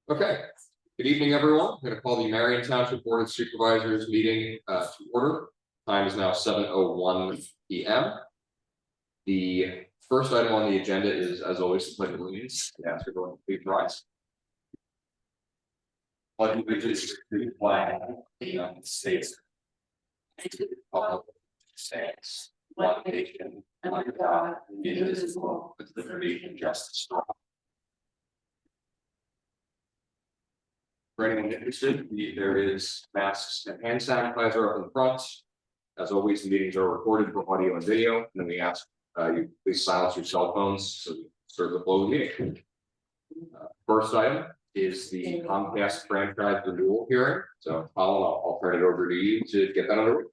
Okay, good evening, everyone. I'm going to call the Marion Township Board of Supervisors meeting to order. Time is now 7:01 p.m. The first item on the agenda is, as always, the Pledge of Allegiance. I ask everyone to please rise. Pledge of Allegiance to the flag of the United States. And to the republic which stands one nation under God, indivisible, with liberty and justice for all. For anyone interested, there is masks and hand sanitizer up in the front. As always, the meetings are recorded for audio and video, and then we ask you please silence your cell phones so we start the flow of the meeting. First item is the Comcast franchise renewal hearing. So, Colin, I'll turn it over to you to get that underway.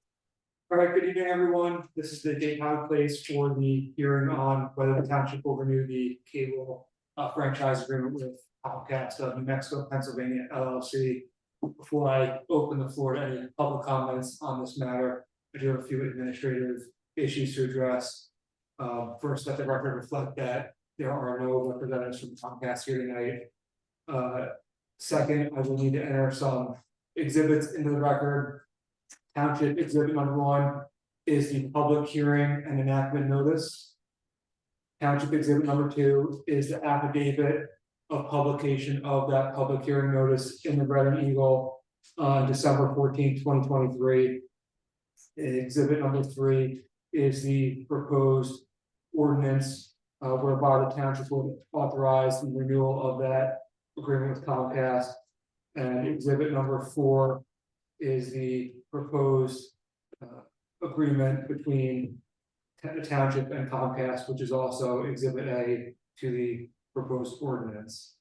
All right, good evening, everyone. This is the date and place for the hearing on whether the township will renew the cable franchise agreement with Comcast of New Mexico, Pennsylvania LLC. Before I open the floor to any public comments on this matter, I do have a few administrative issues to address. First, let the record reflect that there are no representatives from Comcast here tonight. Second, I will need to enter some exhibits into the record. Township exhibit number 1 is the public hearing and enactment notice. Township exhibit number 2 is the affidavit of publication of that public hearing notice in the Red and Eagle on December 14th, 2023. Exhibit number 3 is the proposed ordinance whereby the township will authorize the renewal of that agreement with Comcast. And exhibit number 4 is the proposed agreement between the township and Comcast, which is also exhibit A to the proposed ordinance.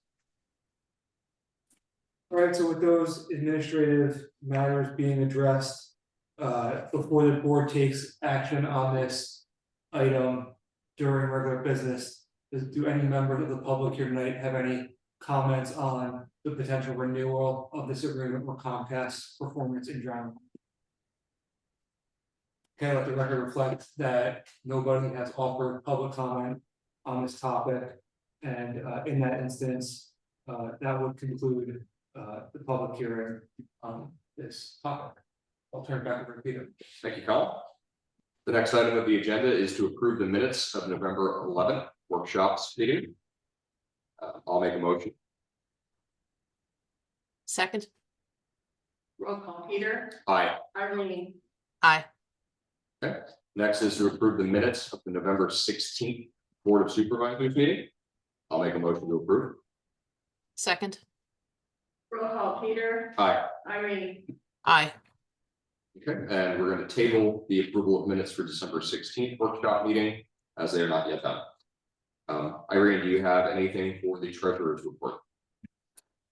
All right, so with those administrative matters being addressed, before the board takes action on this item during regular business, do any members of the public here tonight have any comments on the potential renewal of this agreement with Comcast performance in general? Okay, let the record reflect that nobody has offered public comment on this topic, and in that instance, that would conclude the public hearing on this topic. I'll turn it back over to Peter. Thank you, Colin. The next item of the agenda is to approve the minutes of November 11th workshops meeting. I'll make a motion. Second. Roll call. Peter. Aye. Irene. Aye. Okay. Next is to approve the minutes of the November 16th Board of Supervisors meeting. I'll make a motion to approve. Second. Roll call. Peter. Aye. Irene. Aye. Okay, and we're going to table the approval of minutes for December 16th workshop meeting as they are not yet done. Irene, do you have anything for the treasurer's report?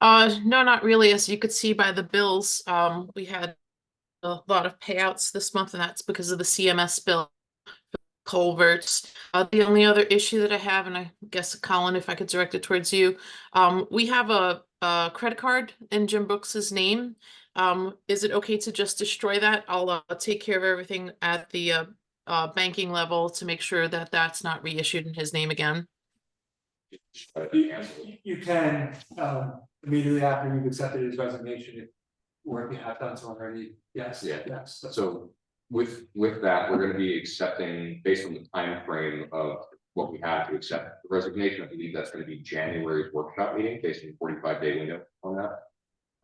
No, not really. As you could see by the bills, we had a lot of payouts this month, and that's because of the CMS bill for culverts. The only other issue that I have, and I guess, Colin, if I could direct it towards you, we have a credit card in Jim Brooks's name. Is it okay to just destroy that? I'll take care of everything at the banking level to make sure that that's not reissued in his name again. You can immediately after you've accepted his resignation, or if you have done so already. Yes. Yeah. Yes. So with that, we're going to be accepting based on the time frame of what we have to accept the resignation. I believe that's going to be January's workshop meeting based on 45-day window on that.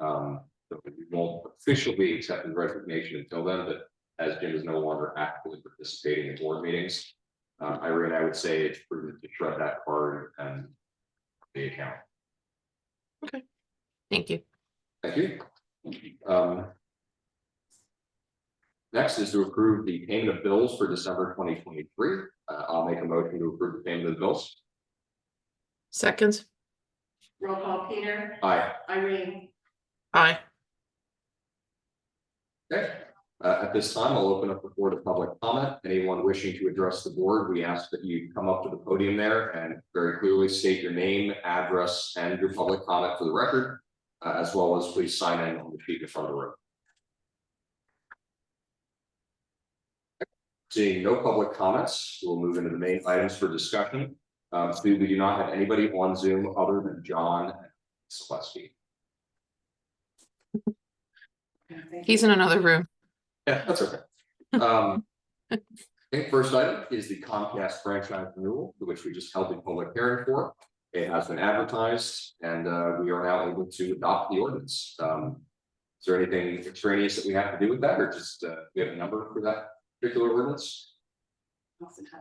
So we won't officially accept the resignation until then, but as Jim is no longer actively participating in board meetings, Irene, I would say it's prudent to shred that card and the account. Okay. Thank you. Thank you. Next is to approve the payment of bills for December 2023. I'll make a motion to approve the payment of the bills. Second. Roll call. Peter. Aye. Irene. Aye. Okay. At this time, I'll open up the floor to public comment. Anyone wishing to address the board, we ask that you come up to the podium there and very clearly state your name, address, and your public comment for the record, as well as please sign in on the sheet in front of the room. Seeing no public comments, we'll move into the main items for discussion. We do not have anybody on Zoom other than John and Sileski. He's in another room. Yeah, that's okay. I think first item is the Comcast franchise renewal, which we just held a public hearing for. It has been advertised and we are now able to adopt the ordinance. Is there anything extraneous that we have to do with that, or just we have a number for that particular ordinance?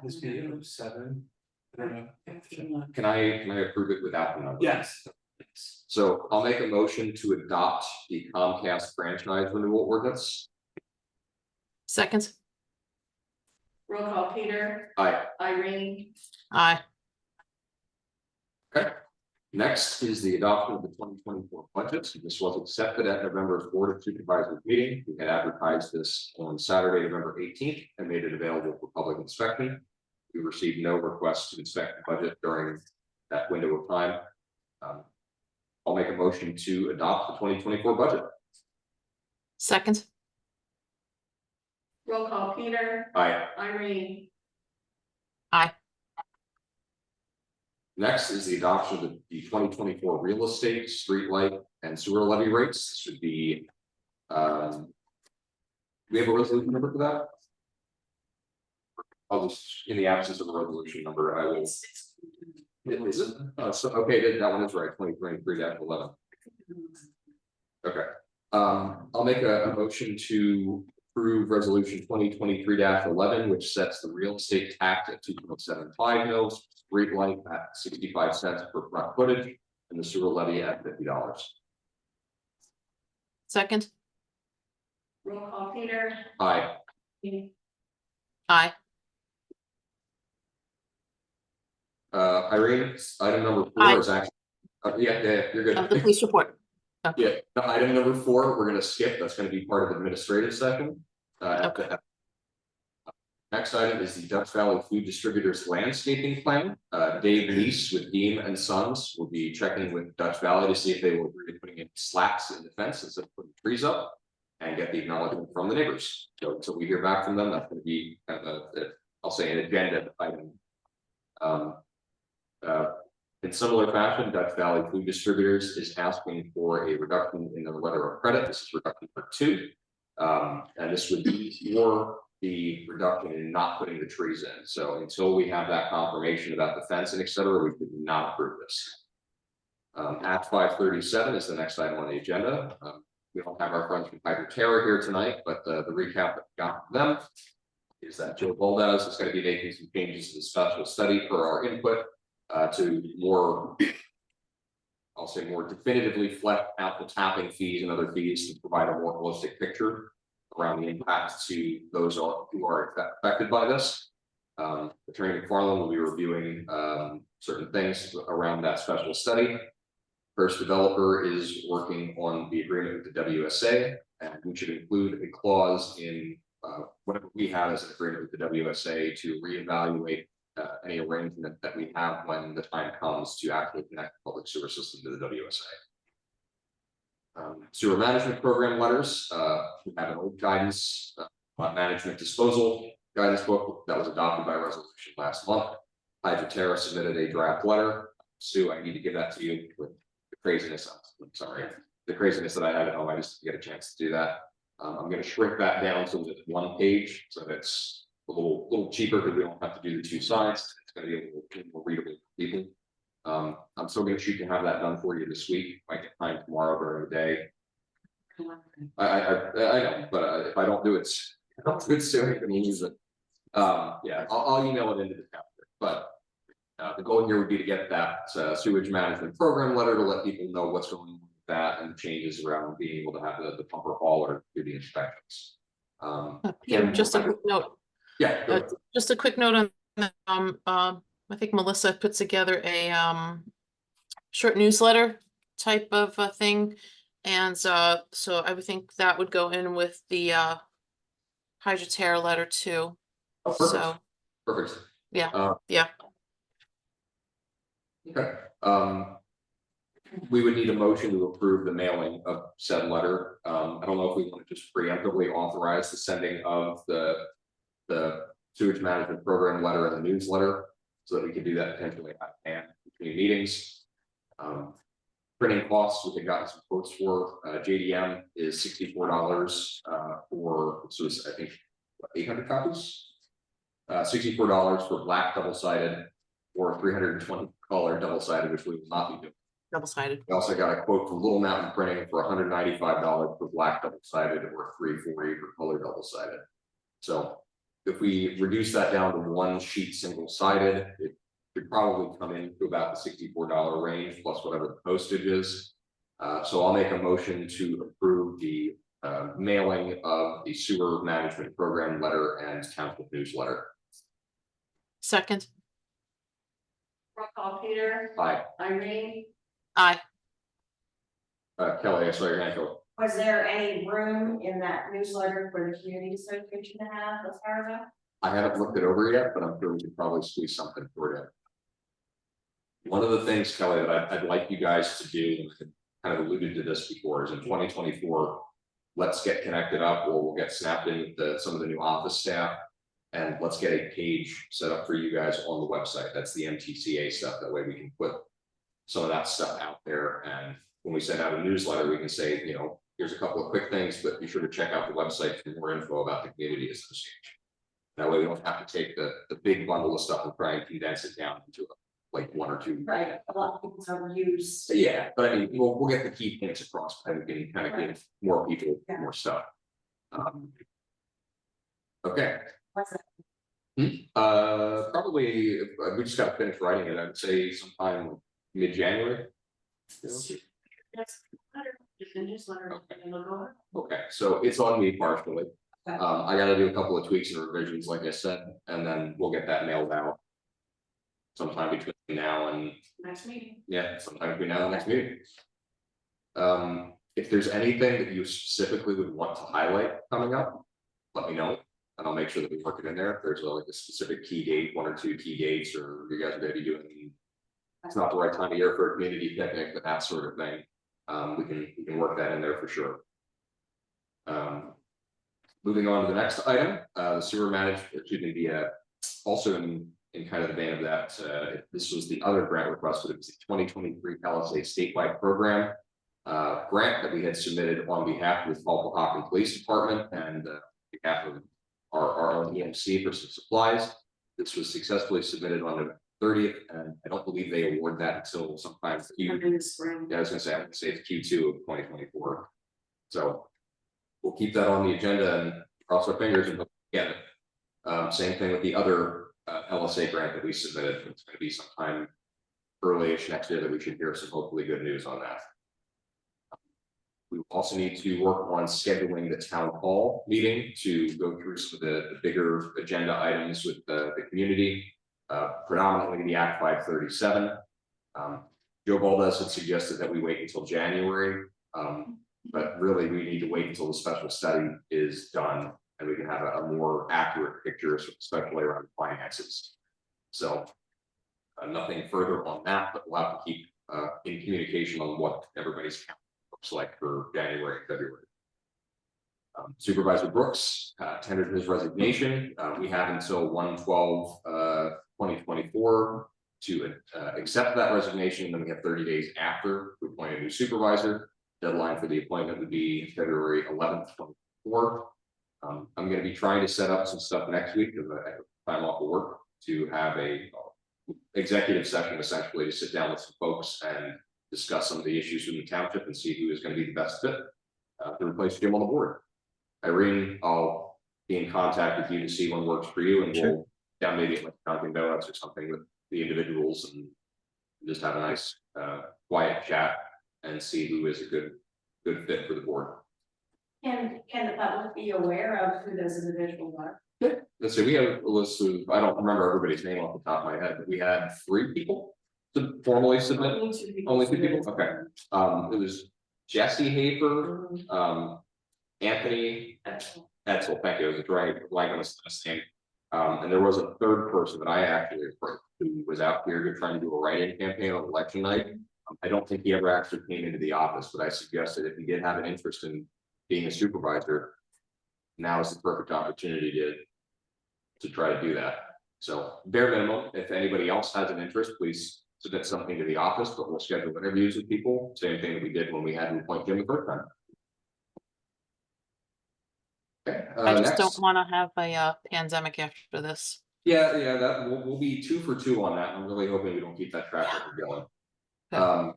This video 7. I don't know. Can I approve it without the number? Yes. So I'll make a motion to adopt the Comcast franchise renewal ordinance. Second. Roll call Peter, Aye. Irene, Aye. Okay. Next is the adoption of the 2024 budget. This was accepted at November's Board of Supervisors meeting. We had advertised this on Saturday, November 18th, and made it available for public inspection. We received no requests to inspect the budget during that window of time. I'll make a motion to adopt the 2024 budget. Second. roll call Peter, Aye. Irene, Aye. Next is the adoption of the 2024 real estate, streetlight, and sewer levy rates. This would be, we have a resolution number for that? I'll just, in the absence of a resolution number, I will. Is it? So, okay, that one is right, 2023-11. Okay, I'll make a motion to approve resolution 2023-11, which sets the real estate tax at 2.75 mils, street light at 65 cents per front footage, and the sewer levy at $50. Second. roll call Peter, Aye. Aye. Irene, item number 4 Aye. is actually, yeah, you're good. Of the police report. Yeah, no, item number 4, we're gonna skip, that's gonna be part of the administrative session. Next item is the Dutch Valley Food Distributors Landscaping Plan. Dave Neese with Dean and Sons will be checking with Dutch Valley to see if they will agree to putting in slats in the fence instead of putting trees up, and get the acknowledgement from the neighbors. So until we hear back from them, that's gonna be kind of I'll say an agenda item. In similar fashion, Dutch Valley Food Distributors is asking for a reduction in the letter of credit. This is reduction for 2. And this would be for the reduction in not putting the trees in. So until we have that confirmation about the fence and et cetera, we could not approve this. At 5:37 is the next item on the agenda. We don't have our friends from Pagerly here tonight, but the recap that we got from them is that Joe Valdez is going to be making some changes to the special study for our input. To more, I'll say more definitively flesh out the tapping fees and other fees to provide a more holistic picture around the impact to those who are affected by this. Attorney MacFarlane will be reviewing certain things around that special study. First Developer is working on the agreement with the WSA, and we should include a clause in whatever we have as an agreement with the WSA to reevaluate any arrangement that we have when the time comes to actually connect the public sewer system to the WSA. Sewer management program letters. We have an old guidance on management disposal guidance book that was adopted by resolution last month. Hydroterra submitted a draft letter. Sue, I need to give that to you with the craziness. I'm sorry, the craziness that I had at home. I just didn't get a chance to do that. I'm going to shrink that down so that it's 1 page, so that's a little cheaper because we don't have to do the 2 sides. It's going to be a little more readable for people. I'm still going to shoot to have that done for you this week. Might get time tomorrow during the day. I know, but if I don't do it, soon, I can use it. Yeah, I'll email it into the calendar. But the goal here would be to get that sewage management program letter to let people know what's going on with that and the changes around being able to have the pumper hauler do the inspections. Peter, just a quick note. Yeah, go ahead. Just a quick note on that. I think Melissa put together a short newsletter type of thing, and so I would think that would go in with the Hydroterra letter too. Oh, perfect. So Perfect. yeah, yeah. Okay. We would need a motion to approve the mailing of said letter. I don't know if we want to just preemptively authorize the sending of the sewage management program letter and the newsletter, so that we can do that potentially at hand between meetings. printing costs, we had gotten some quotes for, JDM is $64 for, so it's, I think, 800 copies. $64 for black double-sided or 320 color double-sided, which we will not be doing. Double-sided. We also got a quote from Little Mountain Printing for $195 for black double-sided or $340 for color double-sided. So if we reduce that down to one sheet single-sided, it could probably come in to about the $64 range plus whatever the postage is. So I'll make a motion to approve the mailing of the sewer management program letter and township newsletter. Second. Roll call Peter, Aye. Irene, Aye. Kelly, I saw your hand go. Was there any room in that newsletter for the community association to have as part of it? I haven't looked it over yet, but I'm sure we could probably squeeze something for it. One of the things, Kelly, that I'd like you guys to do, and I kind of alluded to this before, is in 2024, let's get connected up, or we'll get snapped in with some of the new office staff, and let's get a page set up for you guys on the website. That's the MTCA stuff. That way we can put some of that stuff out there, and when we send out a newsletter, we can say, you know, here's a couple of quick things, but be sure to check out the website for more info about the community association. That way we don't have to take the big bundle of stuff and try and condense it down into like one or two. Right, a lot of people don't use. Yeah, but I mean, we'll get the key points across, and we can kind of give more people Yeah. more stuff. Okay, What's that? probably, we just got to finish writing it, I'd say sometime mid-January. Yes, just a newsletter, and it'll go out. Okay, so it's on me partially. Okay. I gotta do a couple of tweaks and revisions, like I said, and then we'll get that mailed out. Sometime between now and, Next meeting. yeah, sometime between now and the next meeting. If there's anything that you specifically would want to highlight coming up, let me know, and I'll make sure that we work it in there. If there's like a specific key date, one or two key dates, or you guys are gonna be doing, it's not the right time of year for a community picnic, but that sort of thing. We can work that in there for sure. Moving on to the next item, the sewer management, also in kind of the vein of that, this was the other grant request, but it was the 2023 Palisades statewide program grant that we had submitted on behalf of the Falcon Police Department and on behalf of our own EMC for some supplies. This was successfully submitted on the 30th, and I don't believe they award that until sometime In the spring. I was gonna say, I'm gonna say it's Q2 of 2024. So we'll keep that on the agenda and cross our fingers and get it. Same thing with the other LSA grant that we submitted. It's gonna be sometime early-ish next year that we should hear some hopefully good news on that. We also need to work on scheduling the town hall meeting to go through some of the bigger agenda items with the community. Predominantly the Act 537. Joe Valdez had suggested that we wait until January, but really we need to wait until the special study is done and we can have a more accurate picture, especially around finances. So nothing further on that, but we'll have to keep in communication on what everybody's calendar looks like for January and February. Supervisor Brooks tendered his resignation. We have until 1/12/2024 to accept that resignation, and then we have 30 days after we appoint a new supervisor. Deadline for the appointment would be February 11th, 2024. I'm going to be trying to set up some stuff next week because I have time off of work to have a executive session, essentially to sit down with some folks and discuss some of the issues in the township and see who is going to be the best fit to replace Jim on the board. Irene, I'll be in contact with you to see when works for you, and we'll down maybe like Dunkin' Donuts or something with the individuals and just have a nice quiet chat and see who is a good fit for the board. Can the public be aware of who those individuals are? Let's say we have a list of, I don't remember everybody's name off the top of my head, but we had 3 people to formally submit. Only 2 people? Okay. It was Jesse Hafer, Anthony Edsel, thank you, I was drawing a blank on his last name. And there was a 3rd person that I actually approached who was out here trying to do a write-in campaign on election night. I don't think he ever actually came into the office, but I suggested if he did have an interest in being a supervisor, now is the perfect opportunity to try to do that. So bare minimum, if anybody else has an interest, please submit something to the office, but we'll schedule interviews with people. Same thing that we did when we had to appoint Jim the first time. Okay, I just don't next. want to have a pandemic after this. Yeah, that we'll be 2 for 2 on that. I'm really hoping we don't keep that track record going. Good.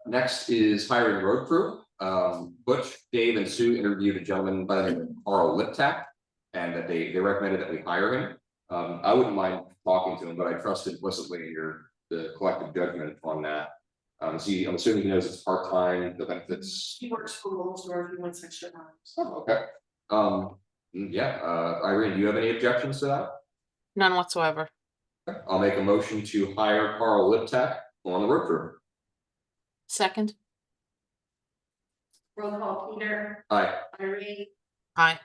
Next is hiring road crew. Butch, Dave, and Sue interviewed a gentleman by the name of Carl Liptak, and that they recommended that we hire him. I wouldn't mind talking to him, but I trust implicitly in the collective judgment on that. I'm assuming he knows it's part-time, the benefits. He works for Lowell's or he wants extra hours. Oh, okay. Irene, do you have any objections to that? None whatsoever. Okay. I'll make a motion to hire Carl Liptak on the road crew. Second. Roll call, Peter, Aye. Irene, Aye.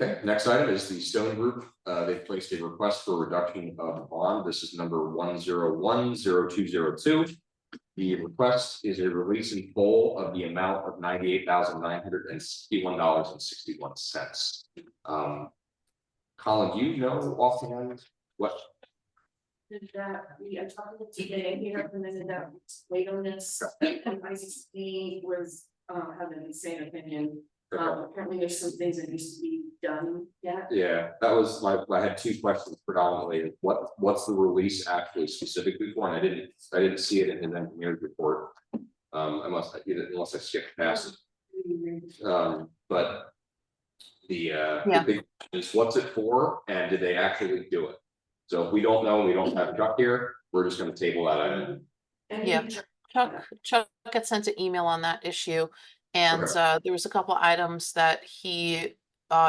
Okay, next item is the Stone Group. They've placed a request for reduction of bond. This is number 1010202. The request is a release in full of the amount of $98,961.61. Colin, do you know offhand what? did that, we are talking today, he recommended that we wait on this, and ICC was, having the same opinion. Apparently there's some things that needs to be done yet. Yeah, that was I had 2 questions predominantly. What's the release actually specifically for? And I didn't see it in his engineer's report. Unless I skipped past it. But the big question is what's it for, and did they actually do it? So if we don't know, we don't have a truck here, we're just gonna table that item. And Yeah. Chuck had sent an email on that issue, and there was a couple items that he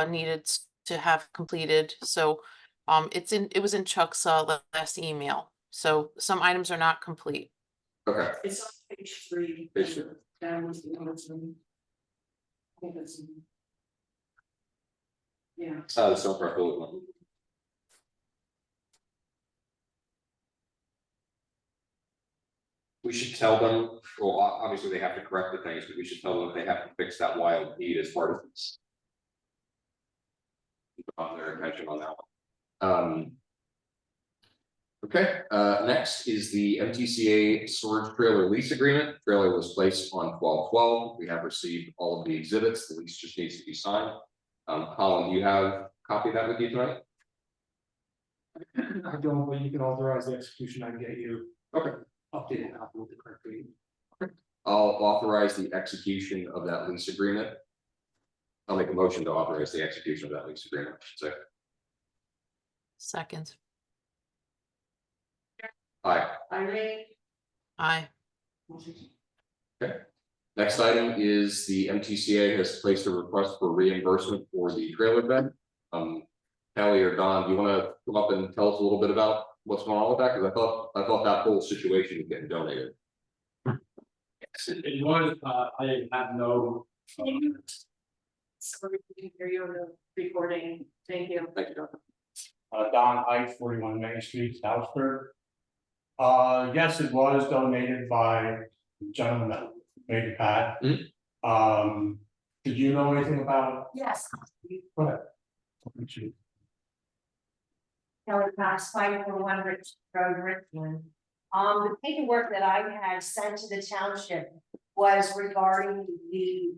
needed to have completed. So it was in Chuck's last email. So some items are not complete. Okay. It's on page 3. Page 3. That was the number 3. I think that's. Yeah. The self-record one. We should tell them, well, obviously they have to correct the things, but we should tell them they have to fix that wild need as part of this. On their attention on that one. Okay, next is the MTCA storage trailer lease agreement. Trailer was placed on 12/12. We have received all of the exhibits. The lease just needs to be signed. Colin, do you have a copy of that with you tonight? I don't, but you can authorize the execution, I can get you. Okay. Updated copy with the correct date. I'll authorize the execution of that lease agreement. I'll make a motion to authorize the execution of that lease agreement, I should say. Second. Aye. Irene. Aye. Okay. Next item is the MTCA has placed a request for reimbursement for the trailer bed. Kelly or Don, do you want to come up and tell us a little bit about what's going on with that? Because I thought that whole situation was getting donated. It was, I have no. Sorry, we can hear you on the recording. Thank you. Thank you, Don. Don Height, 41 Main Street, Southburg. Yes, it was donated by the gentleman that made the pad. Did you know anything about Yes, Go ahead. Kelly Cox, 541 Rich Road, Richmond. The paperwork that I had sent to the township was regarding the,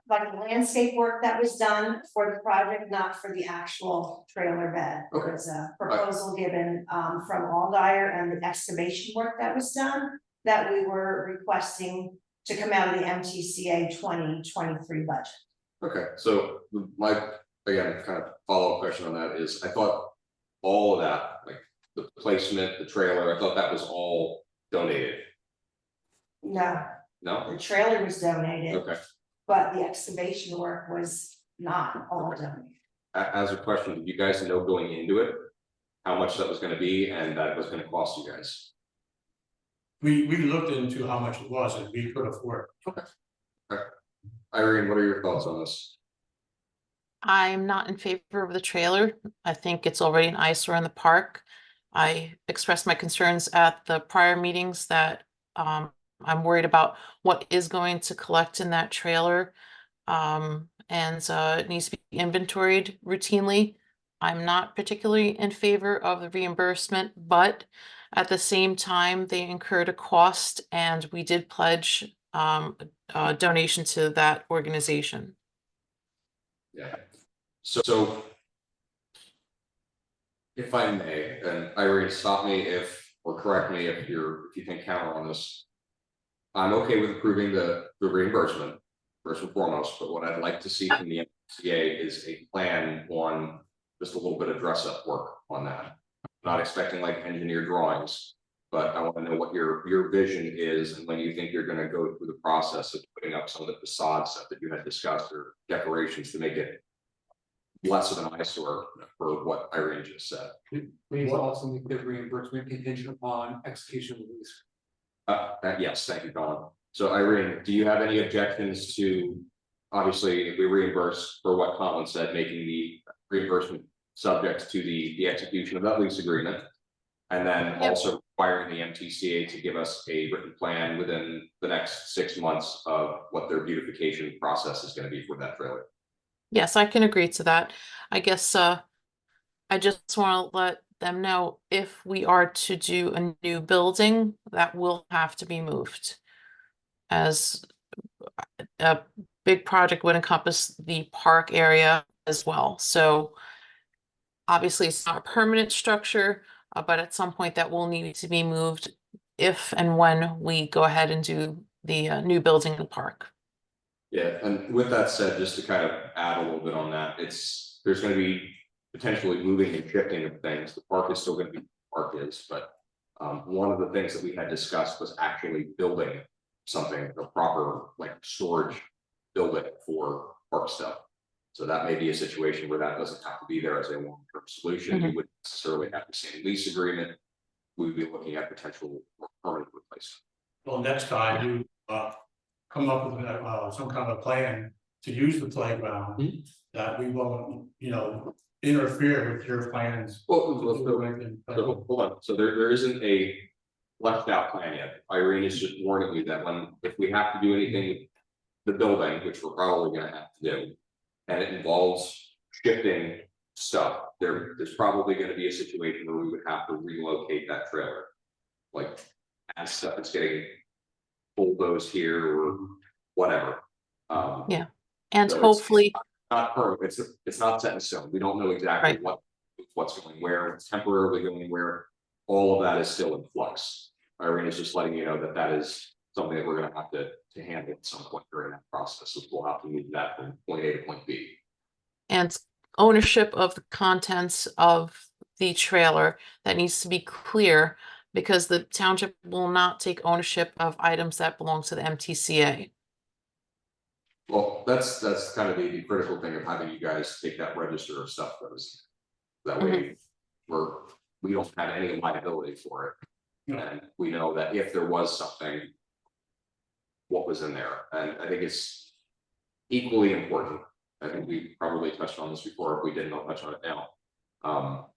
like landscape work that was done for the project, not for the actual trailer bed. Okay. There was a proposal given, from Alldire and the excavation work that was done, that we were requesting to come out of the MTCA 2023 budget. Okay, so my, again, kind of follow-up question on that is, I thought all of that, like the placement, the trailer, I thought that was all donated. No, No? the trailer was donated, Okay, but the excavation work was not all donated. as a question, did you guys know going into it how much that was gonna be and that it was gonna cost you guys? We looked into how much it was and we could afford. Irene, what are your thoughts on this? I'm not in favor of the trailer. I think it's already an eyesore in the park. I expressed my concerns at the prior meetings that I'm worried about what is going to collect in that trailer. And it needs to be inventoried routinely. I'm not particularly in favor of the reimbursement, but at the same time, they incurred a cost and we did pledge a donation to that organization. Yeah. So if I may, and Irene, stop me or correct me if you think counter on this. I'm okay with approving the reimbursement first and foremost, but what I'd like to see from the MCA is a plan on just a little bit of dress up work on that. Not expecting like engineer drawings, but I want to know what your vision is and when you think you're going to go through the process of putting up some of the facade stuff that you had discussed or decorations to make it less of an eyesore for what Irene just said. Please also make the reimbursement contingent upon execution of the lease. Yes, thank you, Colin. So Irene, do you have any objections to, obviously, if we reimburse for what Colin said, making the reimbursement subject to the execution of that lease agreement? And then also requiring the MTCA to give us a written plan within the next 6 months of what their beautification process is going to be for that trailer. Yes, I can agree to that. I guess I just want to let them know if we are to do a new building, that will have to be moved. As a big project would encompass the park area as well. So obviously it's not a permanent structure, but at some point that will need to be moved if and when we go ahead and do the new building in the park. Yeah, and with that said, just to kind of add a little bit on that, there's going to be potentially moving and shifting of things. The park is still going to be what the park is, but one of the things that we had discussed was actually building something, a proper like storage building for park stuff. So that may be a situation where that doesn't have to be there as a long-term solution. You wouldn't necessarily have the same lease agreement. We would be looking at potential permanent replacement. Well, next time you come up with some kind of a plan to use the playground, that we won't, interfere with your plans. Well, hold on. So there isn't a left out plan yet. Irene is just warning you that if we have to do anything with the building, which we're probably going to have to do, and it involves shifting stuff, there's probably going to be a situation where we would have to relocate that trailer, like as stuff is getting bulldozed here or whatever. And so hopefully it's not permanent. It's not set in stone. We don't know exactly what's going where. It's temporarily going where. All of that is still in flux. Irene is just letting you know that is something that we're going to have to handle at some point during that process. So we'll have to move that from point A to point B. And ownership of the contents of the trailer, that needs to be clear, because the township will not take ownership of items that belong to the MTCA. Well, that's kind of the critical thing of having you guys take that register of stuff that way we don't have any liability for it. And we know that if there was something, what was in there. And I think it's equally important. I think we probably touched on this before. If we didn't, I'll touch on it now.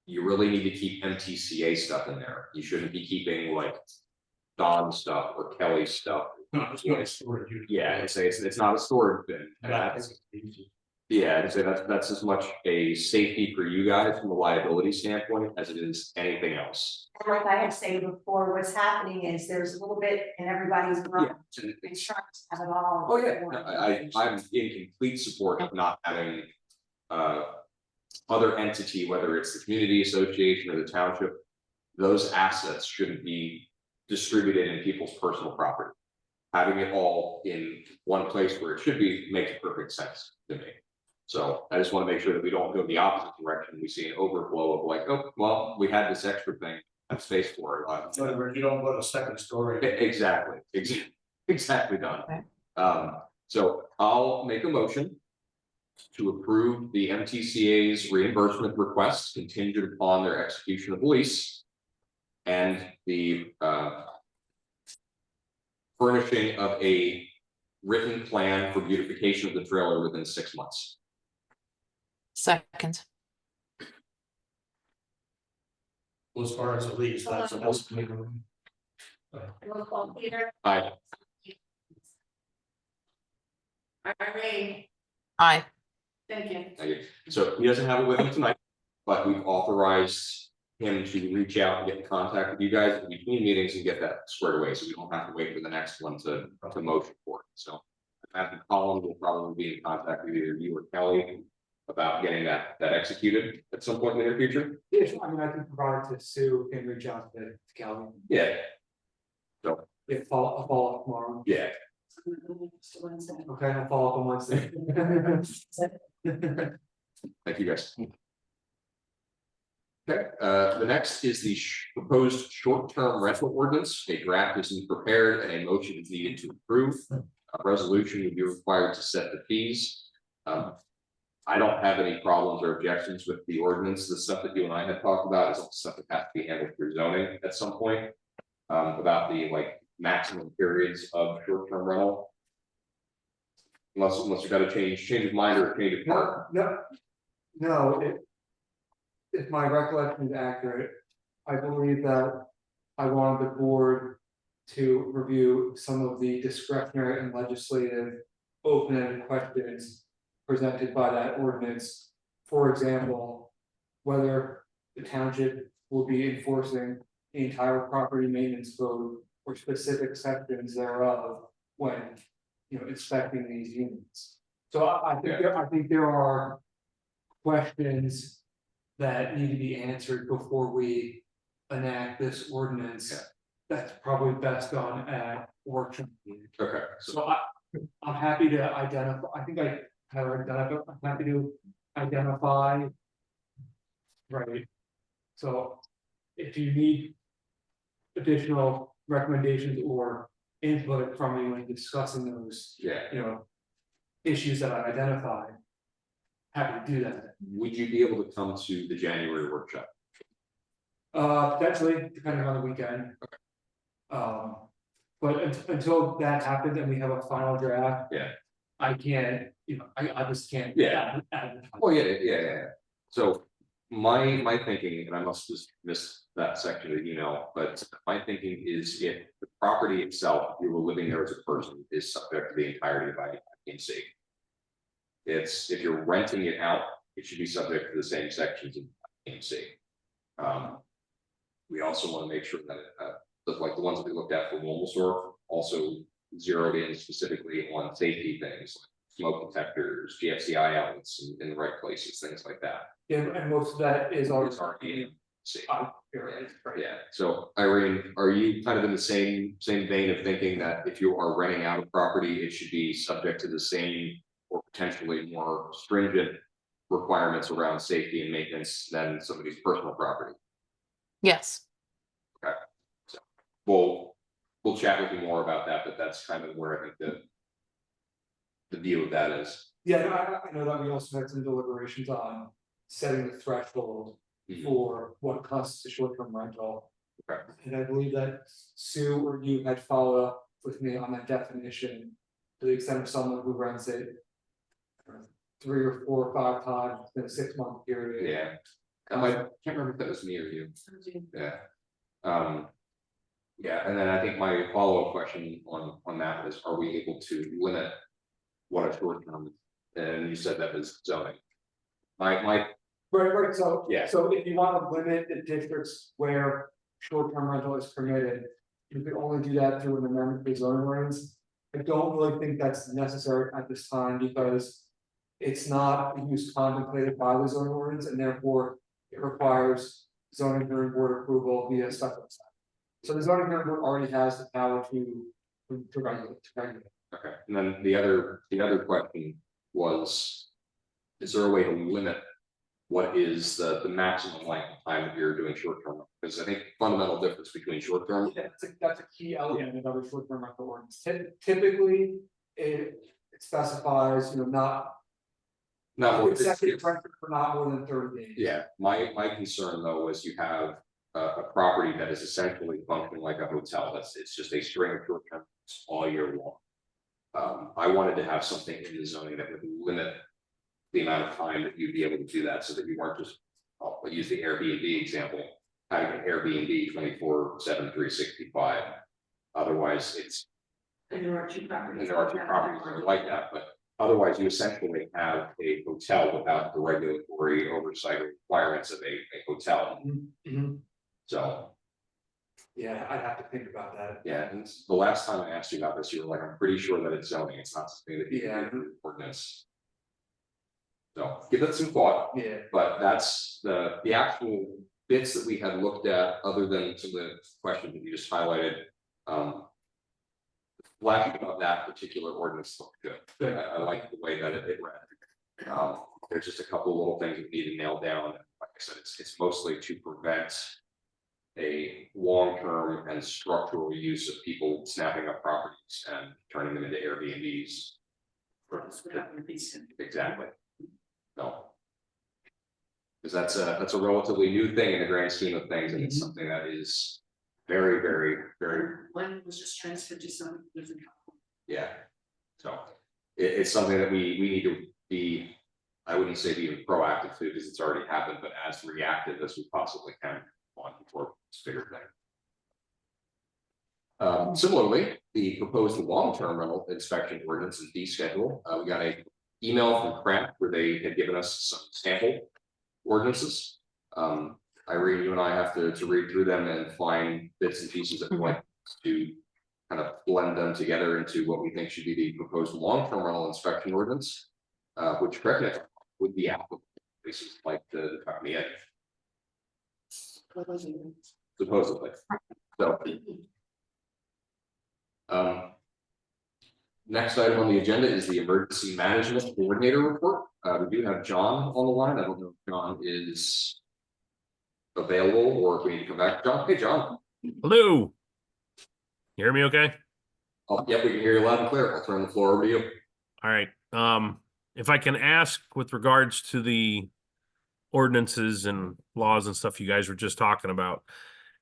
You really need to keep MTCA stuff in there. You shouldn't be keeping like Don stuff or Kelly stuff. No, it's not storage. Yeah, it's not a storage bin. Yeah, I'd say that's as much a safety for you guys from a liability standpoint as it is anything else. And like I had stated before, what's happening is there's a little bit in everybody's mind. Insurance have it all. Oh yeah, I'm in complete support of not having other entity, whether it's the community association or the township. Those assets shouldn't be distributed in people's personal property. Having it all in one place where it should be makes perfect sense to me. So I just want to make sure that we don't go the opposite direction. We see an overflow of like, oh, well, we had this extra thing, have space for it. You don't put a second story. Exactly done. Okay. So I'll make a motion to approve the MTCA's reimbursement request contingent upon their execution of the lease and the furnishing of a written plan for beautification of the trailer within 6 months. Second. Well, as far as the lease, that's supposed to be. Roll call, Peter. Aye. Irene. Aye. Thank you. Thank you. So he doesn't have it with him tonight, but we've authorized him to reach out and get in contact with you guys in between meetings and get that squared away, so we don't have to wait for the next one to motion for it, so. I think Colin will probably be in contact with either you or Kelly about getting that executed at some point in the near future. Yeah, sure. I mean, I can provide it to Sue and reach out to Kelly. Yeah. So, I'll follow up tomorrow. yeah, Okay, I'll follow up on Wednesday. thank you guys. Okay, the next is the proposed short-term rental ordinance. A draft is being prepared and a motion is needed to approve. A resolution would be required to set the fees. I don't have any problems or objections with the ordinance. The stuff that you and I had talked about is all stuff that has to be handled through zoning at some point. About the maximum periods of short-term rental. Unless you got to change of mind or change of heart. No, if my recollection is accurate, I believe that I wanted the board to review some of the discretionary and legislative open-ended questions presented by that ordinance. For example, whether the township will be enforcing the entire property maintenance code or specific sections thereof when, inspecting these units. So I think there are questions that need to be answered before we enact this ordinance. Yeah. That's probably best done at workshop meeting. Okay. So I'm happy to identify, I think I have already done it, but I'm happy to identify. Right. So if you need additional recommendations or input from me when discussing those, issues that I identified, happy to do that. Would you be able to come to the January workshop? Potentially, depending on the weekend. But until that happens and we have a final draft. Yeah. I can't, I just can't. Yeah. add. Oh, yeah. So my thinking, and I must just miss that section of but my thinking is if the property itself, if you were living there as a person, is subject to the entirety of IMC. It's, if you're renting it out, it should be subject to the same sections of IMC. We also want to make sure that like the ones that we looked at for Wilmsdorf also zeroed in specifically on safety things, like smoke detectors, GFCI outlets in the right places, things like that. Yeah, and most of that is already. Yeah, so Irene, are you kind of in the same vein of thinking that if you are renting out a property, it should be subject to the same or potentially more stringent requirements around safety and maintenance than somebody's personal property? Yes. Okay, so we'll chat with you more about that, but that's kind of where I think the view of that is. Yeah, I know that we also had some deliberations on setting the threshold for what constitutes a short-term rental. Okay. And I believe that Sue or you had followed up with me on that definition to the extent of someone who rents it 3 or 4 or 5 times in a 6-month period. Yeah, I can't remember if that was me or you. Yeah. Yeah, and then I think my follow-up question on that was, are we able to limit what a short term? And you said that was zoning. My Right, so, yeah. So if you want to limit the districts where short-term rental is permitted, you could only do that through an amendment to zoning ordinance. I don't really think that's necessary at this time because it's not a use contemplated by the zoning ordinance and therefore it requires zoning hearing board approval via special assignment. So the zoning hearing board already has the power to regulate. Okay, and then the other question was, is there a way to limit what is the maximum length of time that you're doing short term? Because I think fundamental difference between short term. Yeah, that's a key element of other short-term rental ordinance. Typically, it specifies, not Not executive rental for not more than 30 days. Yeah, my concern though was you have a property that is essentially functioning like a hotel. It's just a string of short term all year long. I wanted to have something in the zoning that would limit the amount of time that you'd be able to do that, so that you weren't just, I'll use the Airbnb example, having an Airbnb 24/7, 365. Otherwise, it's. And there are 2 properties. And there are 2 properties that are like that, but otherwise you essentially have a hotel hotel without the regulatory oversight requirements of a hotel. So, Yeah, I'd have to think about that. yeah, and the last time I asked you about this, you were like, I'm pretty sure that it's zoning, it's not something that you Yeah. can do through ordinance. So give that some thought, Yeah, but that's the actual bits that we had looked at, other than some of the questions that you just highlighted. The flash of that particular ordinance looked good. Good. I like the way that it read. There's just a couple little things that need to nail down. Like I said, it's mostly to prevent a long-term and structural use of people snapping up properties and turning them into Airbnbs. That's what happened with these. Exactly. No. Because that's a relatively new thing in the grand scheme of things, and it's something that is very, very, very, One was just transferred to some different. yeah. So it's something that we need to be, I wouldn't say being proactive to, because it's already happened, but as reactive as we possibly can on before this bigger thing. Similarly, the proposed long-term rental inspection ordinance and fee schedule, we got a email from Craft where they had given us some sample ordinances. Irene, you and I have to read through them and find bits and pieces that we like to kind of blend them together into what we think should be the proposed long-term rental inspection ordinance, which, correct me if I'm wrong, would be applicable. This is like the company supposedly. So, next item on the agenda is the emergency management coordinator report. We do have John on the line. I don't know if John is available or if we need to come back. John, hey John. Hello. You hear me okay? Oh, yep, we can hear you loud and clear. I'll turn the floor over to you. All right. If I can ask with regards to the ordinances and laws and stuff you guys were just talking about,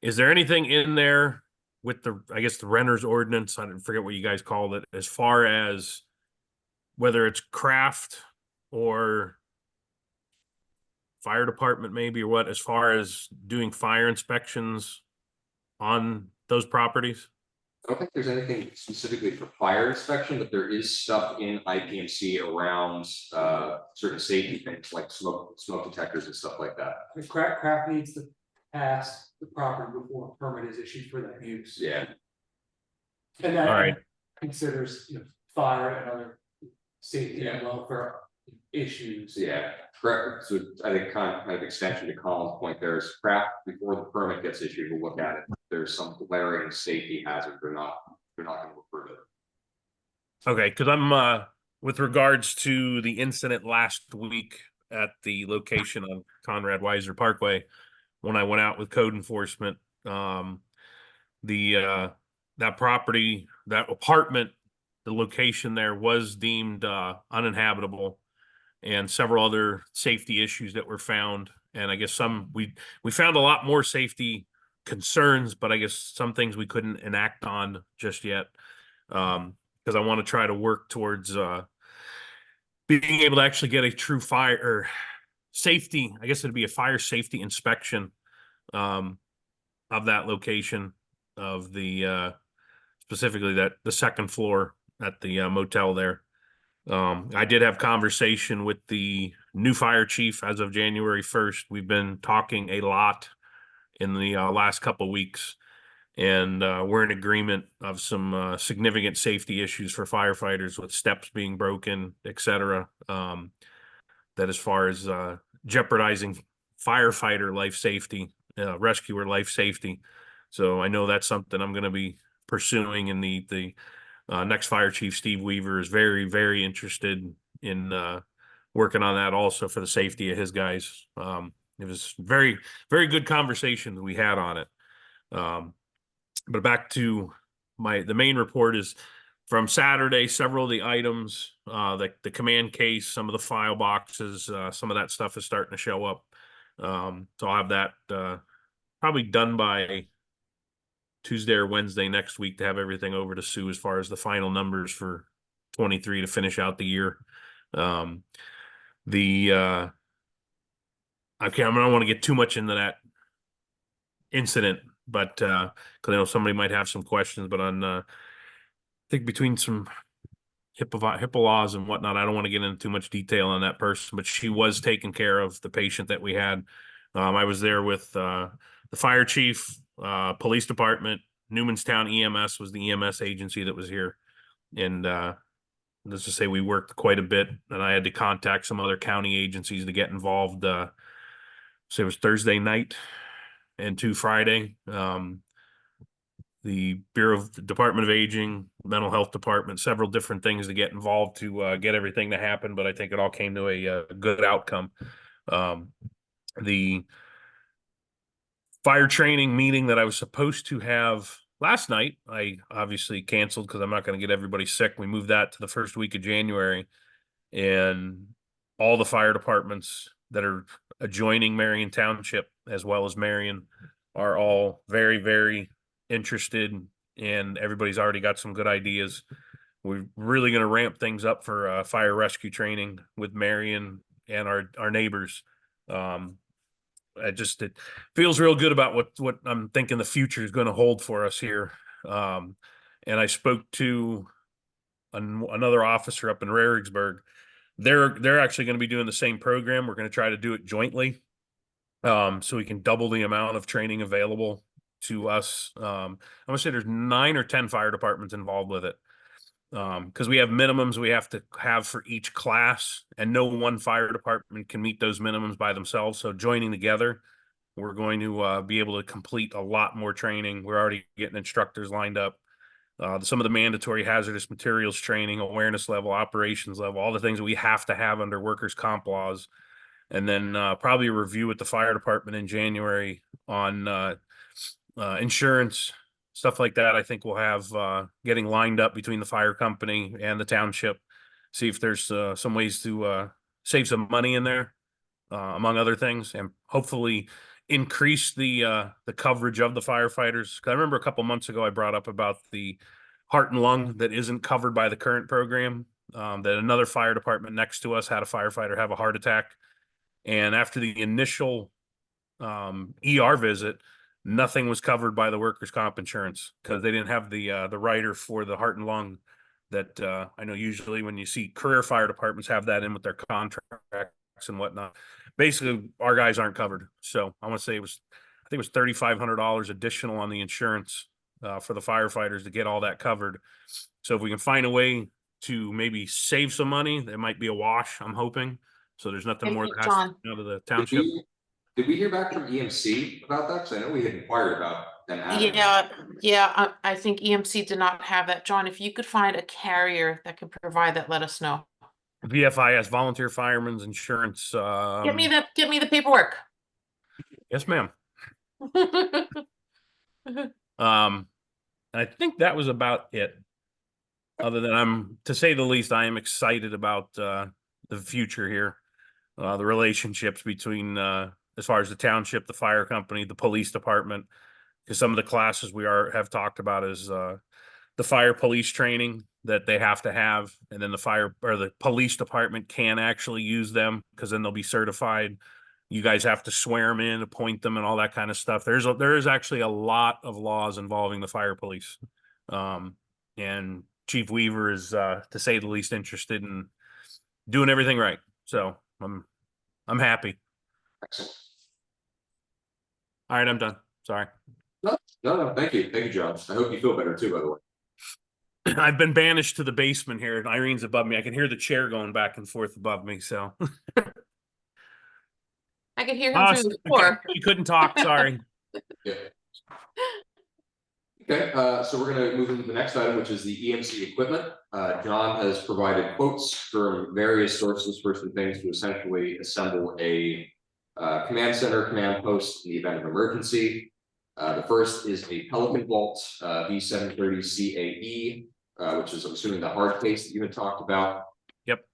is there anything in there with the, I guess, the renter's ordinance, I forget what you guys called it, as far as whether it's craft or fire department maybe, or what, as far as doing fire inspections on those properties? I don't think there's anything specifically for fire inspection, but there is stuff in IPMC around certain safety things like smoke detectors and stuff like that. the craft needs to pass the property before a permit is issued for that use. Yeah. And that All right. considers, fire and other safety and Yeah. welfare issues. Yeah, correct. So I think kind of extension to Colin's point, there's craft before the permit gets issued, we'll look at it. There's some glaring safety hazard, they're not gonna approve it. Okay, because I'm with regards to the incident last week at the location on Conrad Weiser Parkway, when I went out with code enforcement, that property, that apartment, the location there was deemed uninhabitable, and several other safety issues that were found. And I guess we found a lot more safety concerns, but I guess some things we couldn't enact on just yet. Because I want to try to work towards being able to actually get a true fire or safety, I guess it'd be a fire safety inspection of that location of the specifically that the second floor at the motel there. I did have conversation with the new fire chief as of January 1st. We've been talking a lot in the last couple of weeks, and we're in agreement of some significant safety issues for firefighters with steps being broken, etc. That as far as jeopardizing firefighter life safety, rescuer life safety. So I know that's something I'm going to be pursuing, and the next fire chief, Steve Weaver, is very, very interested in working on that also for the safety of his guys. It was very, very good conversation we had on it. But back to the main report is from Saturday, several of the items, the command case, some of the file boxes, some of that stuff is starting to show up. So I'll have that probably done by Tuesday or Wednesday next week to have everything over to Sue as far as the final numbers for 23 to finish out the year. I don't want to get too much into that incident, but because I know somebody might have some questions, but on I think between some HIPAA laws and whatnot. I don't want to get into too much detail on that person, but she was taking care of the patient that we had. I was there with the fire chief, police department, Newmanstown EMS was the EMS agency that was here. And let's just say we worked quite a bit, and I had to contact some other county agencies to get involved. So it was Thursday night and Friday. The Department of Aging, Mental Health Department, several different things to get involved to get everything to happen, but I think it all came to a good outcome. The fire training meeting that I was supposed to have last night, I obviously canceled because I'm not going to get everybody sick. We moved that to the first week of January, and all the fire departments that are adjoining Marion Township, as well as Marion, are all very, very interested, and everybody's already got some good ideas. We're really going to ramp things up for fire rescue training with Marion and our neighbors. It feels real good about what I'm thinking the future is going to hold for us here. And I spoke to another officer up in Raricksburg. They're actually going to be doing the same program. We're going to try to do it jointly, so we can double the amount of training available to us. I'm gonna say there's 9 or 10 fire departments involved with it, because we have minimums we have to have for each class, and no one fire department can meet those minimums by themselves. So joining together, we're going to be able to complete a lot more training. We're already getting instructors lined up. Some of the mandatory hazardous materials training, awareness level, operations level, all the things that we have to have under workers' comp laws. And then probably a review with the fire department in January on insurance, stuff like that. I think we'll have getting lined up between the fire company and the township, see if there's some ways to save some money in there, among other things, and hopefully increase the coverage of the firefighters. 'Cause I remember a couple months ago I brought up about the heart and lung that isn't covered by the current program. That another fire department next to us had a firefighter have a heart attack, and after the initial ER visit, nothing was covered by the workers' comp insurance because they didn't have the rider for the heart and lung that I know usually when you see career fire departments have that in with their contracts and whatnot. Basically, our guys aren't covered. So I want to say I think it was $3,500 additional on the insurance for the firefighters to get all that covered. So if we can find a way to maybe save some money, that might be a wash, I'm hoping. So there's nothing more that has to go to the township. Did we hear back from EMC about that? Because I know we had inquired about them adding. Yeah, I think EMC did not have that. John, if you could find a carrier that could provide that, let us know. VFIS, Volunteer Firemen's Insurance. Get me the paperwork. Yes, ma'am. I think that was about it. Other than to say the least, I am excited about the future here. The relationships between as far as the township, the fire company, the police department, because some of the classes we have talked about is the fire police training that they have to have, and then the fire or the police department can actually use them because then they'll be certified. You guys have to swear them in, appoint them, and all that kind of stuff. There is actually a lot of laws involving the fire police, and Chief Weaver is, to say the least, interested in doing everything right. So I'm happy. Excellent. All right, I'm done. Sorry. No, thank you, John. I hope you feel better too, by the way. I've been banished to the basement here, and Irene's above me. I can hear the chair going back and forth above me. So I could hear him through the floor. You couldn't talk. Sorry. Yeah. Okay, so we're going to move into the next item, which is the EMC equipment. John has provided quotes from various sources for some things to essentially assemble a command center, command post in the event of emergency. The first is a Pelican Vault V730 CAE, which is, I'm assuming, the hard case that you had talked about. Yep.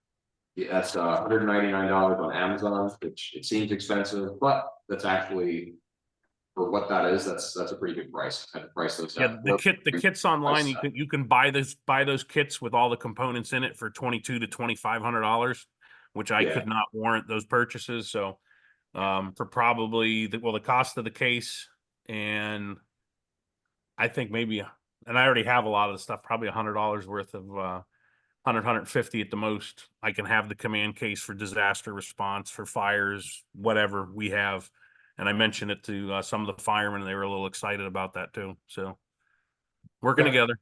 Yeah, that's $199 on Amazon, which it seems expensive, but that's actually, for what that is, that's a pretty good price. I had to price those out. The kit's online. You can buy those kits with all the components in it for $2,200 to $2,500, which I could not warrant those purchases. So for probably the cost of the case, and I think maybe, and I already have a lot of the stuff, probably $100 worth of 150 at the most. I can have the command case for disaster response, for fires, whatever we have. And I mentioned it to some of the firemen, and they were a little excited about that too. So working Okay. together.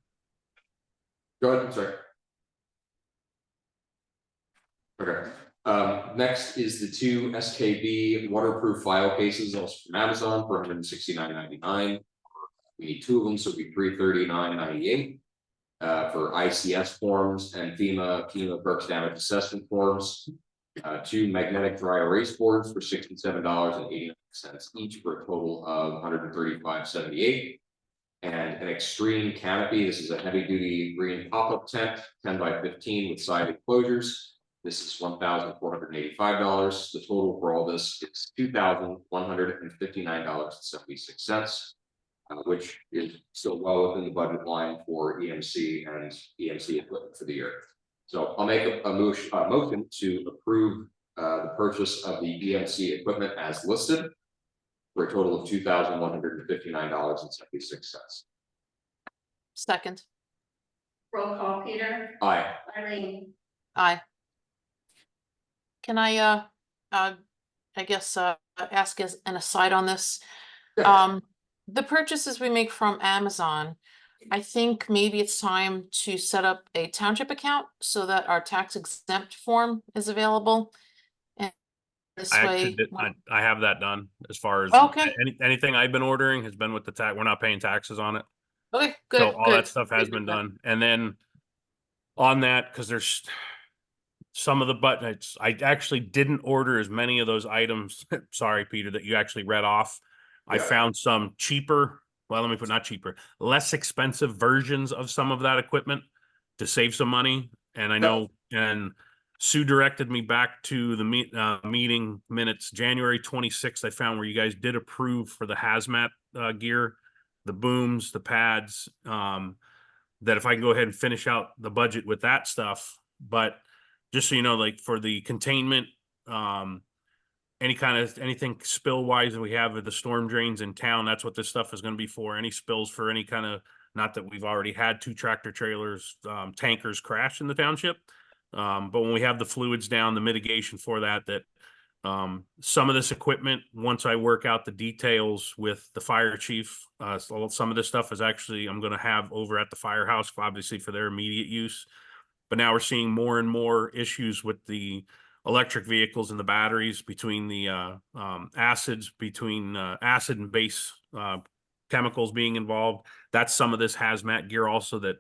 Go ahead, I'm sorry. Okay, next is the two SKB waterproof file cases, also from Amazon for $169.99. We need two of them, so it'll be $339.98. For ICS forms and FEMA Burke's damage assessment forms. Two magnetic dry erase boards for $67.89 each, for a total of $135.78. And an extreme canopy. This is a heavy duty green pop-up tent, 10 by 15 with side enclosures. This is $1,485. The total for all this is $2,159.76. Which is still well within the budget line for EMC and EMC equipment for the year. So I'll make a motion to approve the purchase of the EMC equipment as listed for a total of $2,159.76. Second. Roll call, Peter, Aye. Irene, Aye. Can I guess ask as an aside on this? The purchases we make from Amazon, I think maybe it's time to set up a township account so that our tax exempt form is available. And this I way. actually did, I have that done as far as Okay. anything I've been ordering has been with the tax. We're not paying taxes on it. Okay, good. So all good. that stuff has been done. And then on that, because there's some of the buttons, I actually didn't order as many of those items. Sorry, Peter, that you actually read off. I Yeah. found some cheaper, well, let me put not cheaper, less expensive versions of some of that equipment to save some money. And I know, and Sue directed me back to the meeting minutes, January 26th, I found where you guys did approve for the hazmat gear, the booms, the pads, that if I can go ahead and finish out the budget with that stuff. But just so you know, like for the containment, anything spill wise that we have with the storm drains in town, that's what this stuff is going to be for. Any spills for any kind of, not that we've already had 2 tractor trailers, tankers crash in the township. But when we have the fluids down, the mitigation for that, some of this equipment, once I work out the details with the fire chief, so some of this stuff is actually, I'm going to have over at the firehouse, obviously for their immediate use. But now we're seeing more and more issues with the electric vehicles and the batteries, between the acids, between acid and base chemicals being involved. That's some of this hazmat gear also that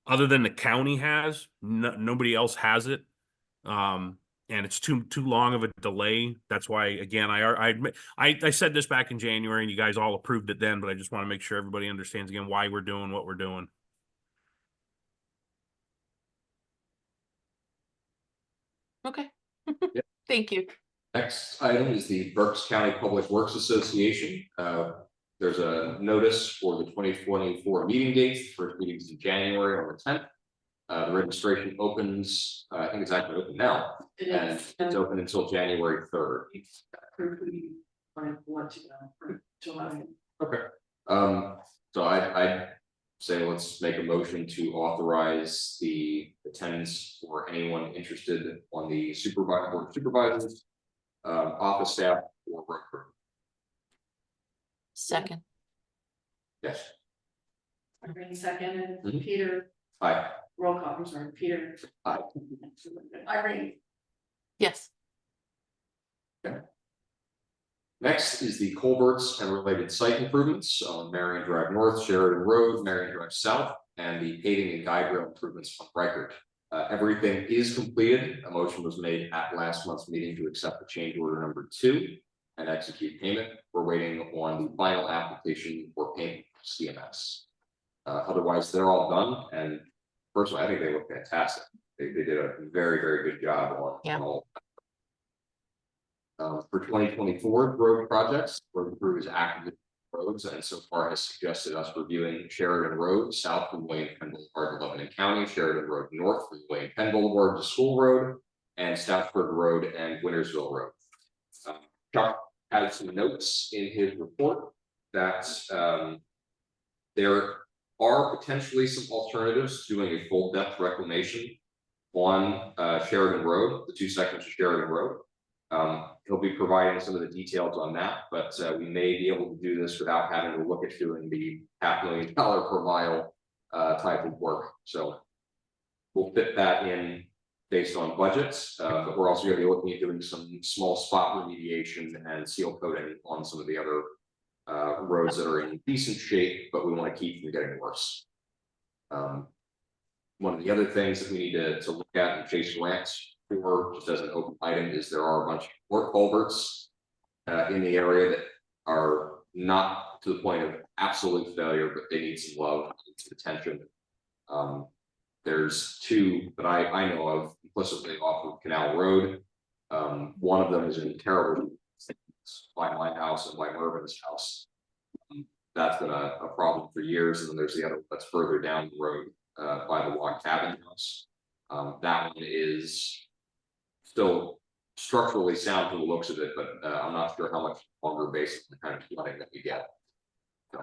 other than the county has, nobody else has it. And it's too long of a delay. That's why, again, I said this back in January and you guys all approved it then, but I just want to make sure everybody understands again why we're doing what we're doing. Okay. Yep. Thank you. Next item is the Berks County Public Works Association. There's a notice for the 2024 meeting dates. First meeting's in January on the 10th. The registration opens, I think it's actually open now, and it's open until January 3rd. Okay. So I say let's make a motion to authorize the attendance for anyone interested on the supervisors, office staff, or road crew. Second. Yes. Irene second, Mhm. Peter, Aye. roll call, I'm sorry, Peter. Aye. Irene, Yes. Next is the culverts and related site improvements on Marion Drive North, Sheridan Road, Marion Drive South, and the paving and guide rail improvements on Reichert. Everything is completed. A motion was made at last month's meeting to accept the change order number 2 and execute payment. We're waiting on the final application for payment from CMS. Otherwise, they're all done. And personally, I think they look fantastic. They did a very, very good job on all. For 2024 road projects, road crew is active in roads and so far has suggested us reviewing Sheridan Road south from Wayne Penn Boulevard to Lebanon County, Sheridan Road north from Wayne Penn Boulevard to School Road, and Stoutsburg Road and Wintersville Road. Chuck had some notes in his report that there are potentially some alternatives to doing a full depth reclamation on Sheridan Road, the 2 sections of Sheridan Road. He'll be providing some of the details on that, but we may be able to do this without having to look at doing the $500,000 per mile type of work. So we'll fit that in based on budgets, but we're also going to be looking at doing some small spot remediation and seal coating on some of the other roads that are in decent shape, but we want to keep from getting worse. One of the other things that we need to look at and chase grants for, just as an open item, is there are a bunch of work culverts in the area that are not to the point of absolute failure, but they need some love, need some attention. There's 2 that I know of implicitly off of Canal Road. One of them is in terrible by my house and by Mervin's house. That's been a problem for years, and then there's the other that's further down the road by the log cabin house. That one is still structurally sound to the looks of it, but I'm not sure how much longer based on the kind of flooding that we get. So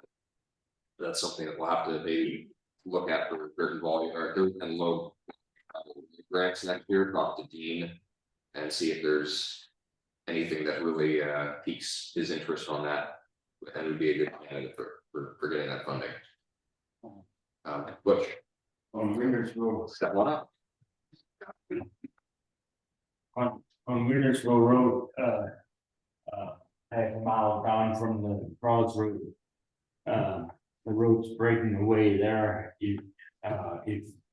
that's something that we'll have to maybe look at for dirt and volume or dirt and load grants next year. Talk to Dean and see if there's anything that really piques his interest on that, and it would be a good candidate for getting that funding. Butch, On Wintersville, step one up. on Wintersville Road, half a mile down from the crossroad. The road's breaking away there. If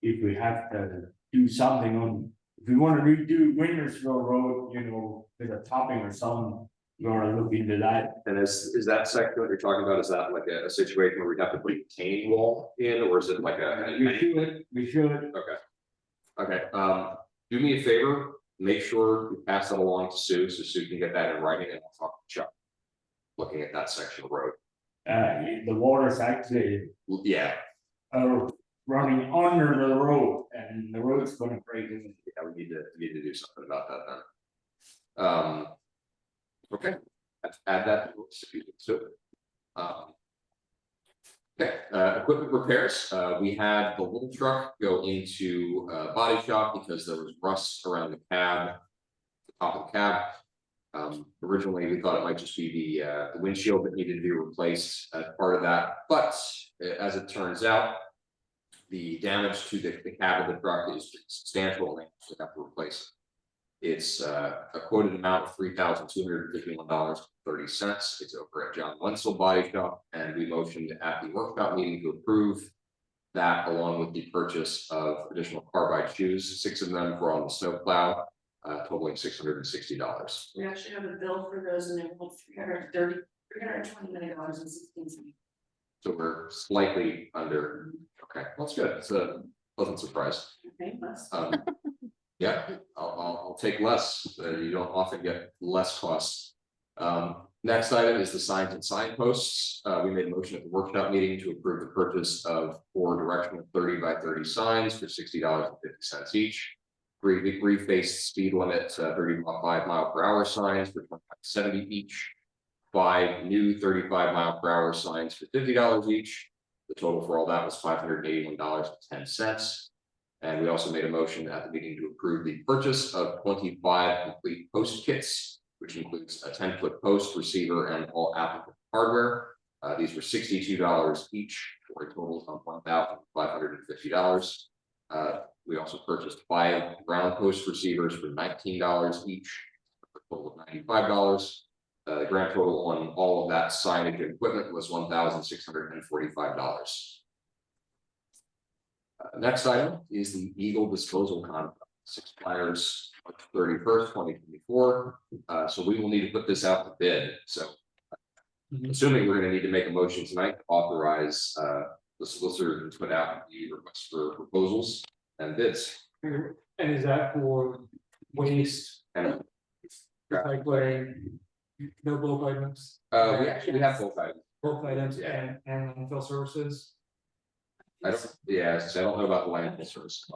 we have to do something on, if we want to redo Wintersville Road, you know, with a topping or something, you want to look into that. And is that section that you're talking about, is that like a situation where we'd have to put a retaining wall in, or is it like We should. Okay, do me a favor, make sure you pass that along to Sue, so Sue can get that in writing, and I'll talk to Chuck. Looking at that section of road. The water's actually Yeah, running under the road, and the road's gonna break in. yeah, we need to do something about that then. Okay, let's add that to it. Okay, equipment repairs. We had the little truck go into body shop because there was rust around the cab, the top of the cab. Originally, we thought it might just be the windshield that needed to be replaced as part of that, but as it turns out, the damage to the cab of the truck is substantial, and they actually have to replace it. It's a quoted amount of $3,251.30. It's over at John Wenzel Body Shop, and we motioned at the workshop meeting to approve that, along with the purchase of additional carbide shoes. 6 of them for on the snow plow, totaling $660. We actually have a bill for those, and they're $329.16. So we're slightly under. Okay, that's good. It's a pleasant surprise. Okay, less. Yeah, I'll take less. You don't often get less costs. Next item is the signs and signposts. We made a motion at the workshop meeting to approve the purchase of 4 directional 30 by 30 signs for $60.50 each. 3 faced speed limit 35 mile per hour signs for $25.70 each. 5 new 35 mile per hour signs for $50 each. The total for all that was $581.10. And we also made a motion at the meeting to approve the purchase of 25 complete post kits, which includes a 10-foot post, receiver, and all applicable hardware. These were $62 each for a total of $1,550. We also purchased 5 ground post receivers for $19 each, for a total of $95. The grand total on all of that signage and equipment was $1,645. Next item is the Eagle disposal contract. Expires March 31st, 2024. So we will need to put this out to bid. So assuming we're going to need to make a motion tonight to authorize the solicitor to put out the request for proposals and bids. And is that for waste, And recycling, no bulk items? we actually have both items. Bulk items Yeah. and landfill services? I don't, yeah, so I don't know about the landfill service.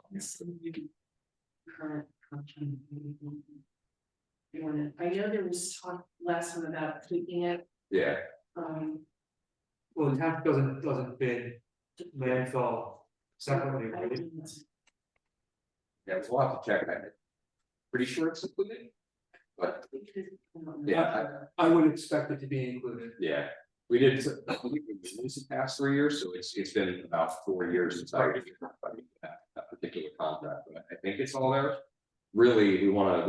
Current contract. I know there was talk last time about tweaking it. Yeah, Well, the town doesn't bid landfill separately, right? Yeah, we'll have to check that. Pretty sure it's included. But yeah, I would expect it to be included. yeah, we did, I believe we did this the past 3 years, so it's been about 4 years since I did that particular contract, but I think it's all there. Really, we wanna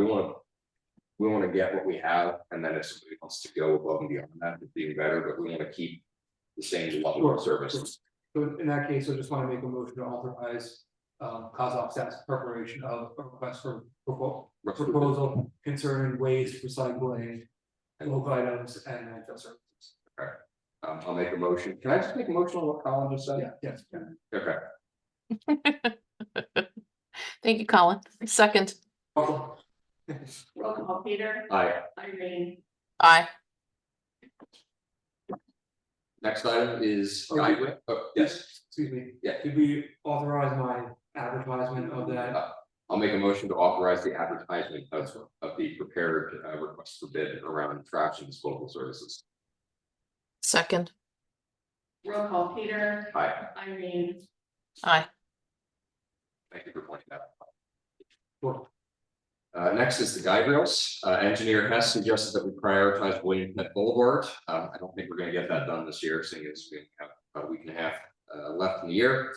get what we have, and then if somebody wants to go above and beyond that, it's even better, but we wanna keep the same level of service. So in that case, I just want to make a motion to authorize Kazakh staff's preparation of a request for proposal concerning waste, recycling, and local items and landfill services. Okay. I'll make a motion. Can I just make a motion on what Colin just said? Yeah, yes. Okay. Thank you, Colin. Second. Oh. Roll call, Peter, Aye. Irene, Aye. Next item is Oh, guideway. Oh, yes. Excuse me. Yeah. Did we authorize my advertisement of that? I'll make a motion to authorize the advertisement of the prepared request for bid around trash and disposal services. Second. roll call, Peter, Aye. Irene, Aye. Thank you for pointing that out. Sure. Next is the guide rails. Engineer Hess suggested that we prioritize William Penn Boulevard. I don't think we're gonna get that done this year, seeing as we have about a week and a half left in the year.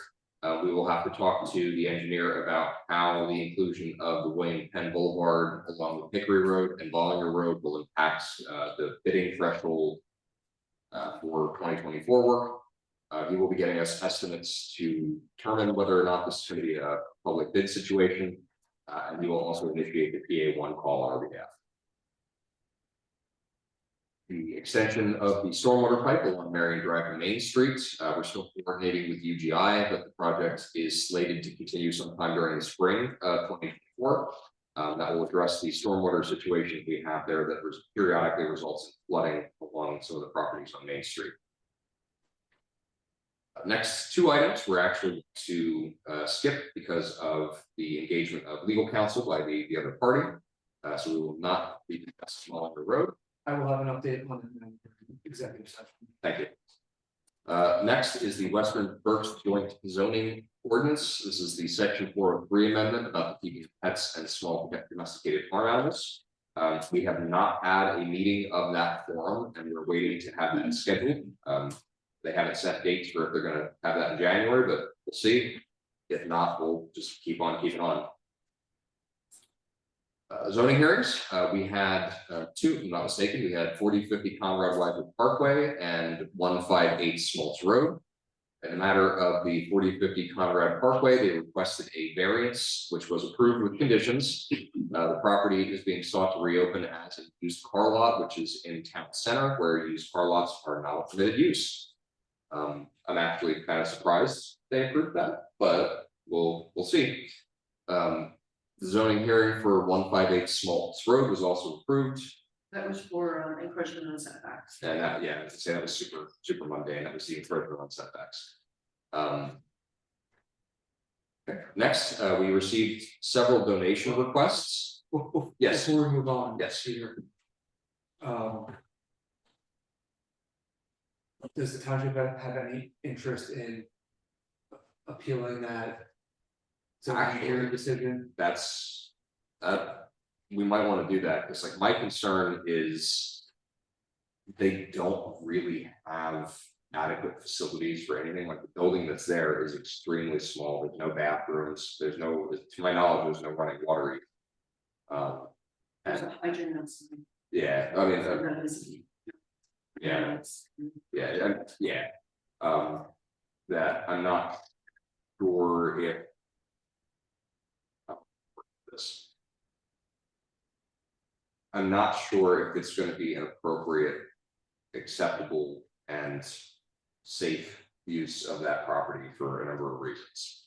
We will have to talk to the engineer about how the inclusion of the William Penn Boulevard along with Hickory Road and Bollinger Road will impact the bidding threshold for 2024 work. He will be getting us estimates to determine whether or not this is going to be a public bid situation. And we will also initiate the PA1 call on our behalf. The extension of the stormwater pipe along Marion Drive and Main Street. We're still coordinating with UGI, but the project is slated to continue sometime during the spring of 2024. That will address the stormwater situation we have there that periodically results in flooding along some of the properties on Main Street. Next two items we're actually to skip because of the engagement of legal counsel by the other party. So we will not be discussing along the road. I will have an update on the executive session. Thank you. Next is the Western Berks Joint Zoning Ordinance. This is the section 403 amendment about the keeping of pets and small domesticated farm animals. We have not had a meeting of that forum and we're waiting to have that scheduled. They haven't set dates for if they're gonna have that in January, but we'll see. If not, we'll just keep on keeping on. Zoning hearings, we had two, if I'm not mistaken, we had 4050 Conrad Wyver Parkway and 158 Smoltz Road. In a matter of the 4050 Conrad Parkway, they requested a variance, which was approved with conditions. The property is being sought to reopen as a used car lot, which is in town center, where used car lots are not a permitted use. I'm actually kind of surprised they approved that, but we'll see. The zoning hearing for 158 Smoltz Road was also approved. that was for encroachment on setbacks. And that, yeah, I'd say that was super mundane. That was the encroachment on setbacks. Okay. Next, we received several donation requests. Yes. Before we move on. Yes. Peter. Does the township have any interest in appealing that? Hearing decision? That's, we might want to do that, because like my concern is they don't really have adequate facilities for anything. Like the building that's there is extremely small. There's no bathrooms, there's no, to my knowledge, there's no running water. There's a hydrant outside. Yeah, I mean, That is- yeah, yeah. That I'm not sure if this. I'm not sure if it's going to be an appropriate, acceptable, and safe use of that property for a number of reasons.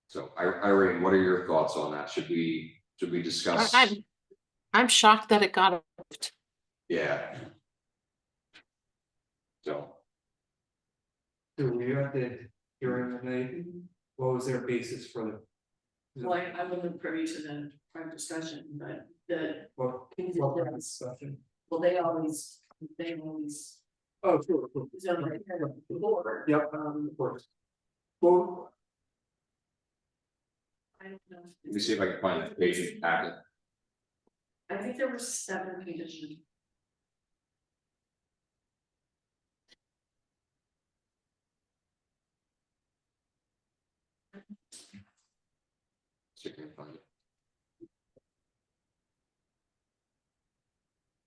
So, Irene, what are your thoughts on that? Should we discuss? I'm shocked that it got approved. Yeah. So. So we at the hearing tonight, what was their basis for the? Well, I wasn't privy to the private discussion, but the What conditions, discussion? well, they always. Oh, sure. Zone right here, the board. Yep, of course. Well, I don't know. Let me see if I can find that page in the packet. I think there were 7 conditions. See if I can find it.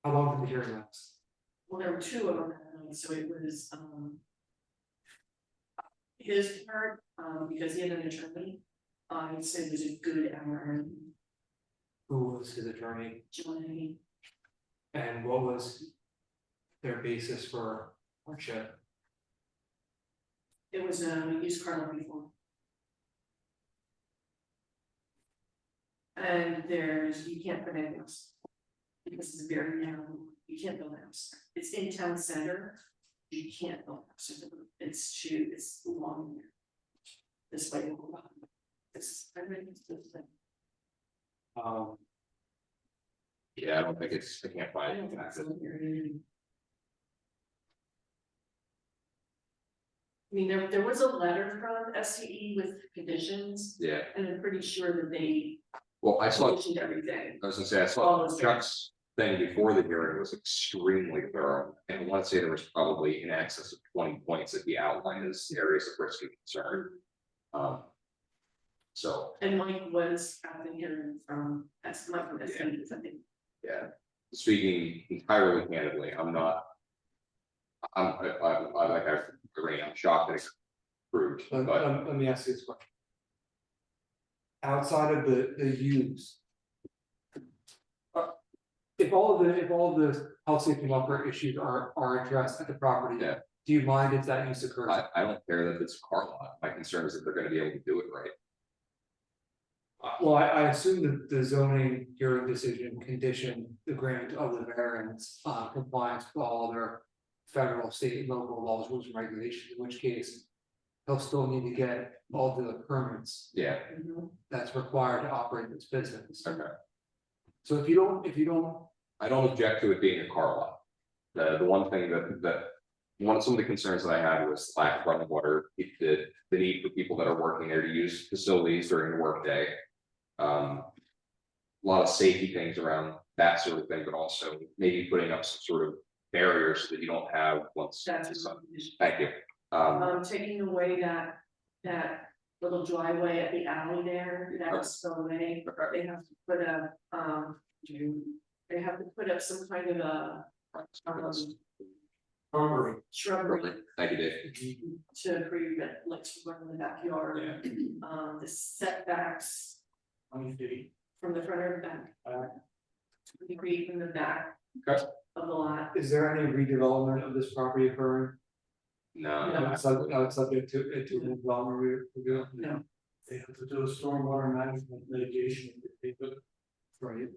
How long did the hearing last? Well, there were 2 of them that night, so it was, his part, because he had an attorney, he said it was a good hour, Who was his attorney Johnny. and what was their basis for hardship? It was a used car lot before. And you can't put anything else. Because it's very narrow, you can't build a house. It's in town center, you can't build a house. It's long. This way. I mean, it's this thing. Yeah, I don't think it's, I can't I find don't it. think it's in here. I mean, there was a letter from SCE with conditions, Yeah, and I'm pretty sure that they well, I saw, conditioned everything. I was gonna say, I saw Chuck's thing before the hearing was extremely thorough. And I want to say there was probably in excess of 20 points that he outlined as areas of risk and concern. So, And Mike was at the hearing from Mike from SCE, I think. yeah, speaking entirely candidly, I'm not. Irene, I'm shocked that it's approved, but Let me ask you this question. Outside of the use. If all of the health safety and welfare issues are addressed at the property. Yeah. Do you mind if that use occurs? I don't care that it's a car lot. My concern is that they're gonna be able to do it right. Well, I assume that the zoning hearing decision conditioned the grant of the variance, compliance with all their federal, state, and local laws, rules, and regulations, in which case. They'll still need to get all the permits Yeah, that's required to operate this business. okay. So if you don't, I don't object to it being a car lot. The one thing some of the concerns that I had was lack of running water, the need for people that are working there to use facilities during the workday. A lot of safety things around that sort of thing, but also maybe putting up some sort of barriers so that you don't have once. That's. Thank you. Taking away that little driveway at the alley there, that's spillway, they have to put a, they have to put up some kind of a. Shrubbery Thank you, Dave. to prevent like to run in the backyard. The setbacks 20 feet. from the front or the back. 20 feet from the back. Okay. Of the lot. is there any redevelopment of this property occurring? No, Subject to redevelopment review? No. They have to do a stormwater management mitigation. Right.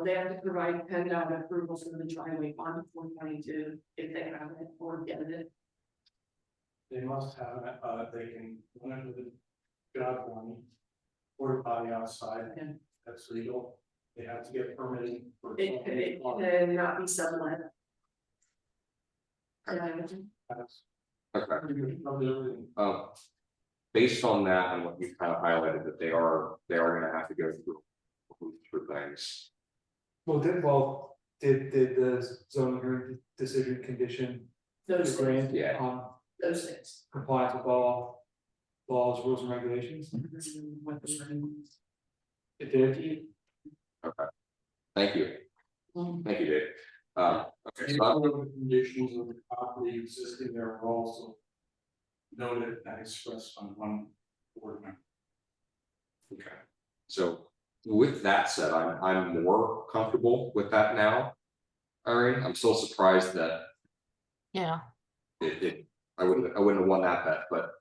They have to provide PennDOT approvals for the driveway on 492 if they have it or get it. They must have, they can, run it with a job one, porta potty outside, Yeah. that's legal. They have to get permitting. for It cannot be sublet. That's okay. everything. Based on that and what you kind of highlighted, that they are gonna have to go through things. Well, did the zoning hearing decision condition the Those grant things, Yeah. on those things. compliance with all laws, rules, and regulations? What the things. It did. Thank you. Thank you, Dave. Okay, so All of the conditions of the property existing there are also noted and expressed on one board member. okay. So with that said, I'm more comfortable with that now. Irene, I'm still surprised that Yeah, I wouldn't have won that bet, but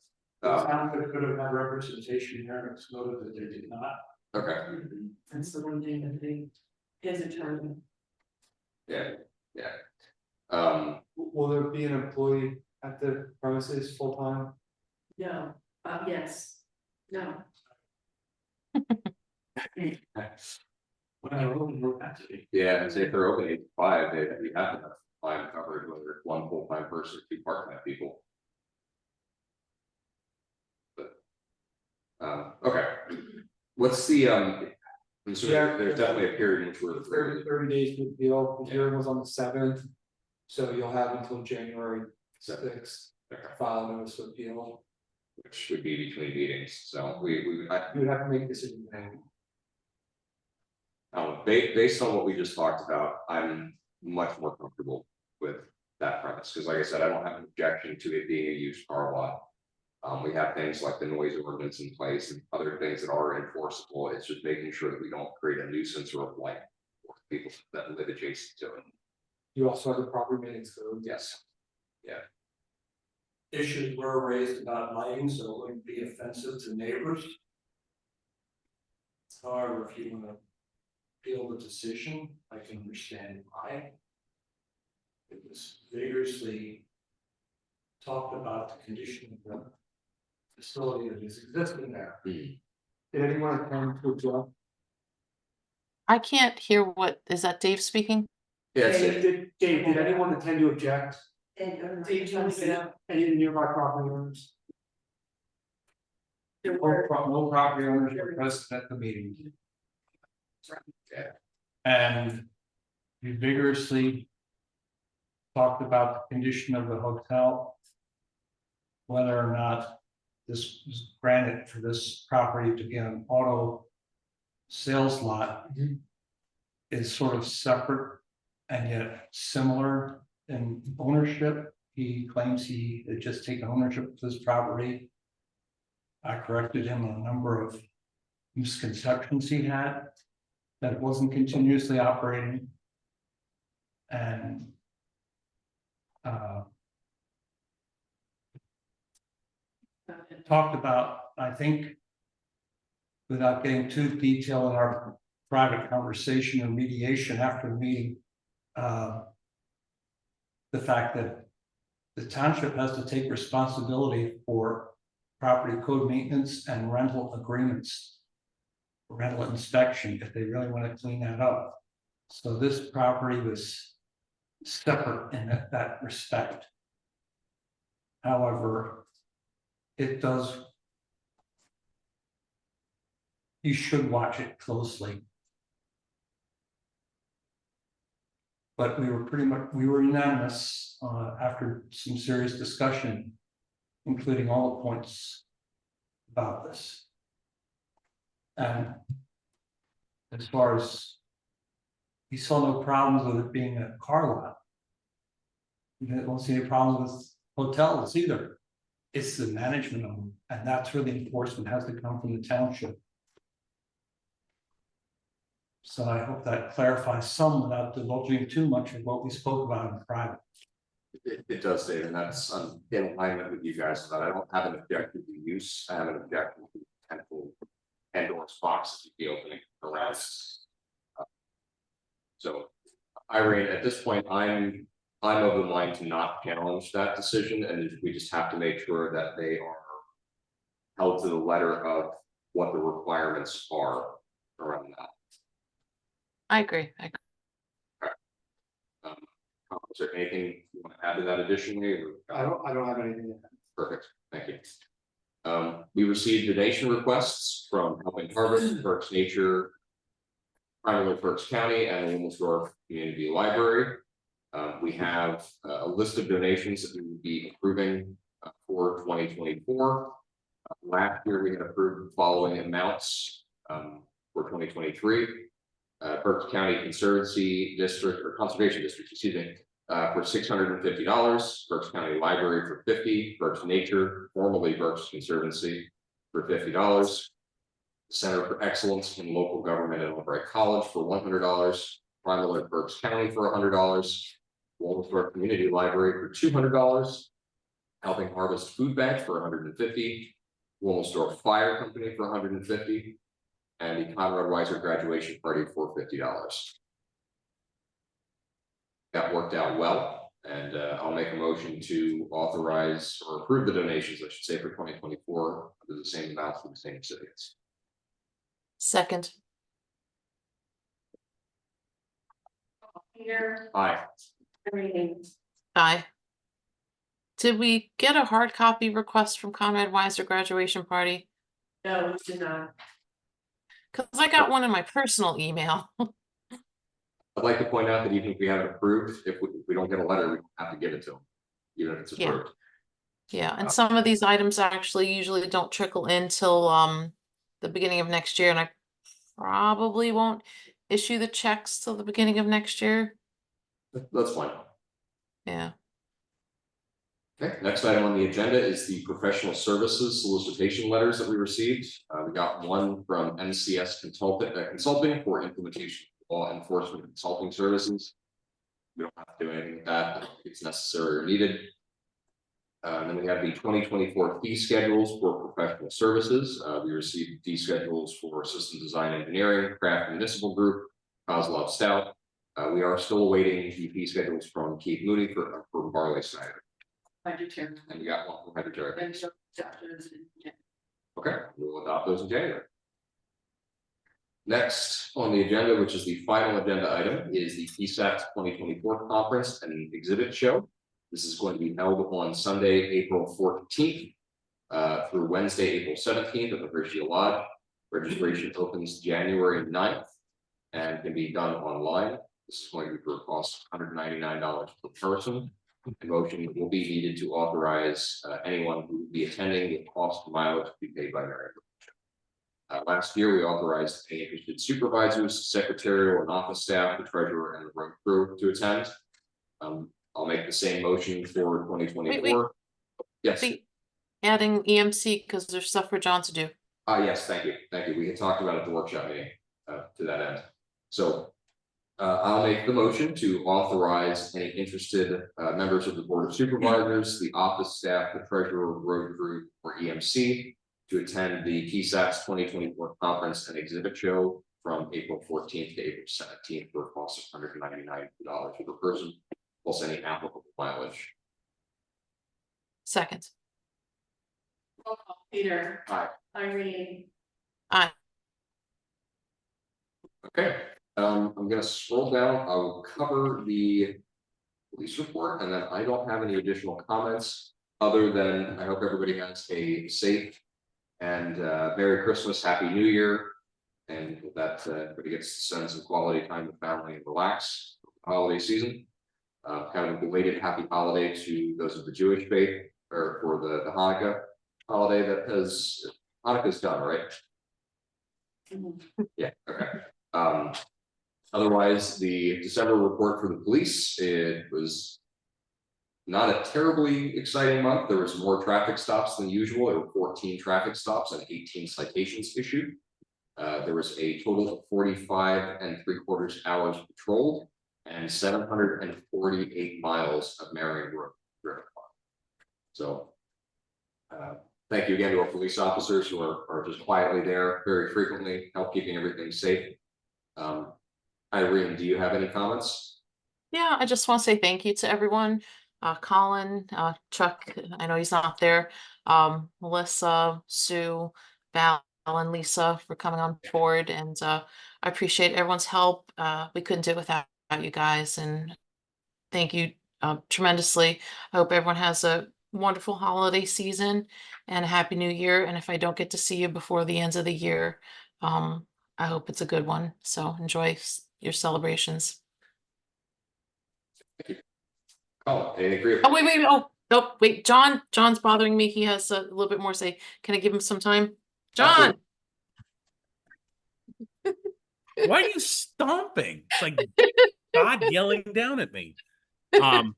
The town could have had representation here, and it's noted that they did not. okay, That's the one thing that his attorney. yeah. Will there be an employee at the premises full time? No, yes, no. When I wrote in capacity. Yeah, and say if they're open 8 to 5, they have enough time covered, whether it's one full-time person or 2 part-time people. But okay, What's the, I'm assuming Yeah. there's definitely a period in which we're. 30 days to appeal, the hearing was on the 7th. So you'll have until January 6th to file a notice of appeal. Which would be between meetings, so You would have to make a decision. based on what we just talked about, I'm much more comfortable with that premise, because like I said, I don't have an objection to it being a used car lot. We have things like the noise ordinance in place and other things that are enforceable. It's just making sure that we don't create a nuisance or a blight for people that live adjacent to it. You also have the property maintenance code. Yes. Issues were raised about lighting, so it wouldn't be offensive to neighbors. However, if you want to appeal the decision, I can understand why. It was vigorously talked about the condition of the facility that is existing there. Did anyone attend to object? I can't hear what, is that Dave speaking? Yes. Dave, did anyone attend to object? Did you want to get out? Any of the nearby property owners? There were, No property owners were present at the meeting. And we vigorously talked about the condition of the hotel. Whether or not this was granted for this property to be an auto sales lot is sort of separate and yet similar in ownership. He claims he had just taken ownership of this property. I corrected him on a number of misconceptions he had, that it wasn't continuously operating. And talked about, I think, without getting too detailed in our private conversation or mediation after the meeting, the fact that the township has to take responsibility for property code maintenance and rental agreements, rental inspection, if they really want to clean that up. So this property was separate in that respect. However, it does, you should watch it closely. But we were unanimous after some serious discussion, including all the points about this. And as far as he saw no problems with it being a car lot. He didn't see any problems with hotels either. It's the management of them, and that's where the enforcement has to come from the township. So I hope that clarifies some without divulging too much of what we spoke about in private. It does, Dave, and that's in alignment with you guys, that I don't have an objection to use, I have an objection to potential and/or spots to be opening around. So, Irene, at this point, I'm of the mind to not challenge that decision, and we just have to make sure that they are held to the letter of what the requirements are around that. I agree. Is there anything you want to add to that additionally? I don't have anything. Perfect, thank you. We received donation requests from Helping Harvest, Berks Nature, primarily Berks County, and Wilmsdorf Community Library. We have a list of donations that we will be approving for 2024. Last year, we had approved the following amounts for 2023. Berks County Conservancy District or Conservation District, excuse me, for $650, Berks County Library for $50, Berks Nature, formerly Berks Conservancy, for $50, Center for Excellence in Local Government at Albright College for $100, primarily Berks County for $100, Wilmsdorf Community Library for $200, Helping Harvest Food Bank for $150, Wilmsdorf Fire Company for $150, and the Conrad Weiser graduation party for $50. That worked out well, and I'll make a motion to authorize or approve the donations, I should say, for 2024 under the same amounts for the same recipients. Second. Peter, Aye. Irene, Aye. Did we get a hard copy request from Conrad Weiser graduation party? no, we did not. Because I got one in my personal email. I'd like to point out that even if we have it approved, if we don't get a letter, we have to give it to them, even if it's Yeah. approved. Yeah, and some of these items actually usually don't trickle in till the beginning of next year, and I probably won't issue the checks till the beginning of next year. That's fine. Yeah. Okay, next item on the agenda is the professional services solicitation letters that we received. We got one from NCS Consulting for implementation of law enforcement consulting services. We don't have to do anything with that. I don't think it's necessary or needed. And then we have the 2024 fee schedules for professional services. We received fee schedules for system design engineering, Craft Municipal Group, Kozlov Stout. We are still awaiting the fee schedules from Keith Mooney for Barley Snyder. I do too. And we got one from Heather Terry. And so, chapters and, yeah. Okay, we will adopt those in January. Next on the agenda, which is the final agenda item, is the PSAT 2024 conference and exhibit show. This is going to be held on Sunday, April 14th through Wednesday, April 17th at the Hershey Lodge. Registration opens January 9th and can be done online. This is going to be for a cost of $199 per person. The motion will be needed to authorize anyone who will be attending the cost of mileage to be paid by Marion. Last year, we authorized any interested supervisors, secretarial and office staff, the treasurer, and the road crew to attend. I'll make the same motion for 2024. Wait. Yes. Adding EMC because there's stuff for John to do. Yes, thank you. Thank you. We had talked about it at the workshop meeting to that end. So I'll make the motion to authorize any interested members of the Board of Supervisors, the office staff, the treasurer, road crew, or EMC to attend the PSATS 2024 conference and exhibit show from April 14th to April 17th for a cost of $199 per person, plus any applicable mileage. Second. Roll call. Peter. Aye. Irene. Aye. Okay, I'm gonna scroll down. I will cover the police report, and then I don't have any additional comments other than I hope everybody has a safe and Merry Christmas, Happy New Year, and that everybody gets to spend some quality time with family and relax for the holiday season. Kind of a belated happy holiday to those of the Jewish faith, or for the Hanukkah holiday that has Hanukkah's done, right? Yeah, okay. Otherwise, the December report for the police, it was not a terribly exciting month. There was more traffic stops than usual. There were 14 traffic stops and 18 citations issued. There was a total of 45.75 hours patrolled and 748 miles of Marion Road driven. So thank you again to our police officers who are just quietly there very frequently, help keeping everything safe. Irene, do you have any comments? Yeah, I just want to say thank you to everyone. Colin, Chuck, I know he's not there. Melissa, Sue, Val, and Lisa for coming on board, and I appreciate everyone's help. We couldn't do it without you guys, and thank you tremendously. I hope everyone has a wonderful holiday season and a happy new year. And if I don't get to see you before the end of the year, I hope it's a good one. So enjoy your celebrations. Oh, I agree. Oh, wait. Oh, wait. John's bothering me. He has a little bit more to say. Can I give him some time? John. Why are you stomping? It's like God yelling down at me. The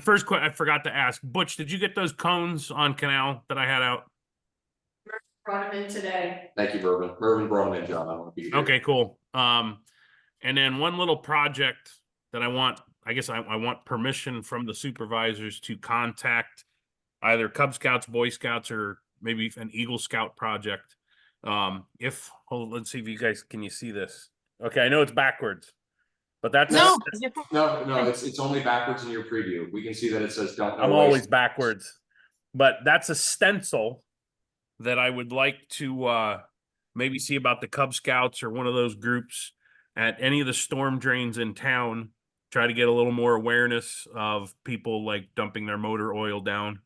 first question I forgot to ask, Butch, did you get those cones on Canal that I had out? Brought him in today. Thank you, Mervin. Mervin brought him in, John. I don't know if you can hear. Okay, cool. And then one little project that I want, I guess I want permission from the supervisors to contact either Cub Scouts, Boy Scouts, or maybe an Eagle Scout project. Let's see if you guys, can you see this? Okay, I know it's backwards, but that's No. No, it's only backwards in your preview. We can see that it says don't. I'm always backwards, but that's a stencil that I would like to maybe see about the Cub Scouts or one of those groups at any of the storm drains in town. Try to get a little more awareness of people like dumping their motor oil down,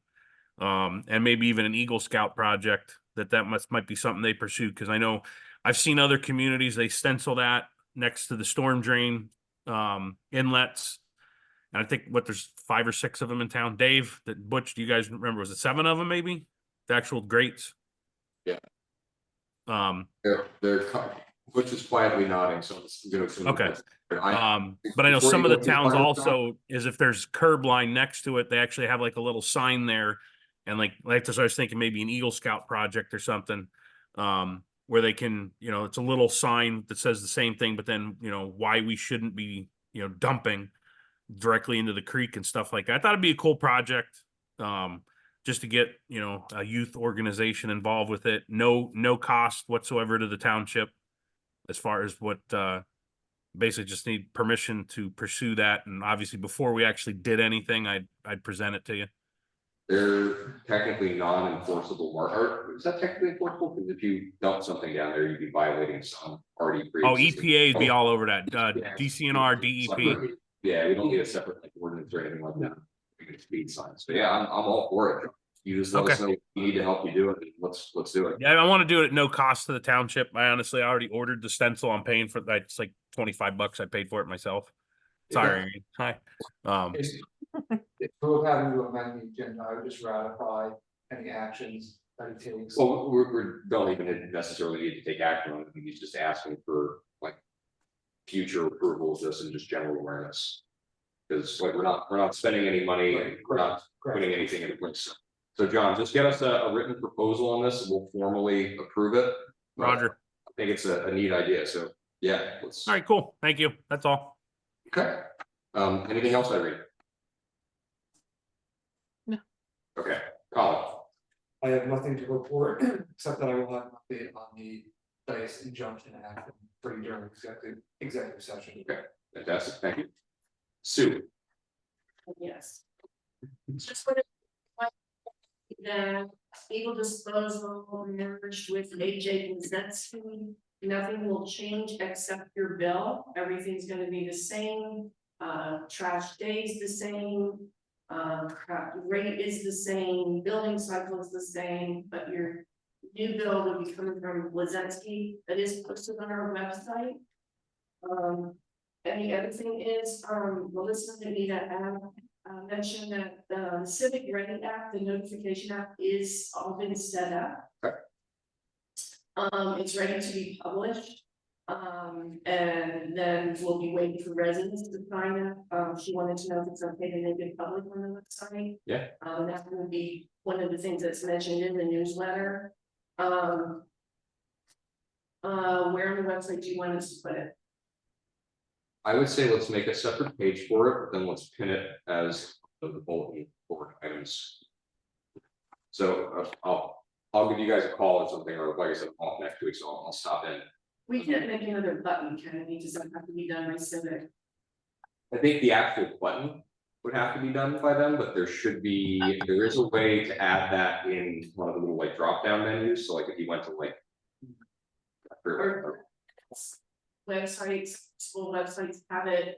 and maybe even an Eagle Scout project that might be something they pursue, because I know I've seen other communities, they stencil that next to the storm drain inlets. And I think there's 5 or 6 of them in town. Dave, Butch, do you guys remember? Was it 7 of them maybe? The actual grates? Yeah. They're Butch is quietly nodding, so I'm gonna assume. Okay. But but I know before some you of go the too towns far, John, also is if there's curb line next to it, they actually have like a little sign there. And like that's what I was thinking, maybe an Eagle Scout project or something. Where they can, it's a little sign that says the same thing, but then, why we shouldn't be, dumping directly into the creek and stuff like that. I thought it'd be a cool project. Just to get, a youth organization involved with it. No cost whatsoever to the township as far as what, basically just need permission to pursue that. And obviously before we actually did anything, I'd present it to you. they're technically non-enforceable or is that technically enforceable? Because if you dump something down there, you'd be violating some already. Oh, pre-existing- EPA would be all over that. Yeah. DCNR, DEP. Yeah, we don't need a separate like ordinance or anything like that. We can speed signs, but yeah, I'm all for it. You just let us know what you need to help you do it. Let's do it. Yeah, I want to do it at no cost to the township. I already ordered the stencil. I'm paying for that. It's like $25. I paid for it myself. Sorry. Hi. We'll have you amend the agenda, I would just ratify any actions that he takes. Well, we don't even necessarily need to take action on it. He's just asking for like future approval of this and just general awareness. Because like we're not spending any money, and we're not putting anything into place. So John, just get us a written proposal on this and we'll formally approve it. But Roger. I think it's a neat idea. So yeah, let's. All right, cool. Thank you. That's all. Okay. Anything else, Irene? No. Okay, Colin. I have nothing to report, except that I will have an update on the dice injunction act for you during executive session. Okay, fantastic, thank you. Sue. Yes. Just what the legal disposal merged with AJ Kuznetsky, nothing will change except your bill. Everything's gonna be the same. Trash days the same. Rate is the same, billing cycle is the same, but your new bill will be coming from Kuznetsky. That is posted on our website. And the other thing is, Melissa Anita mentioned that the Civic Ready app, the notification app is all been set up. Okay. It's ready to be published. And then we'll be waiting for residents to sign up. She wanted to know if it's okay to make it public on the website. Yeah. That would be one of the things that's mentioned in the newsletter. Where on the website do you want us to put it? I would say let's make a separate page for it, but then let's pin it as the bulletin board items. So I'll give you guys a call or something, or like I said, I'm off next week, so I'll stop in. We can't make another button, can it? Does that have to be done by Civic? I think the actual button would have to be done by them, but there is a way to add that in one of the little like drop down menus. So like if you went to like. Or websites, school websites have it,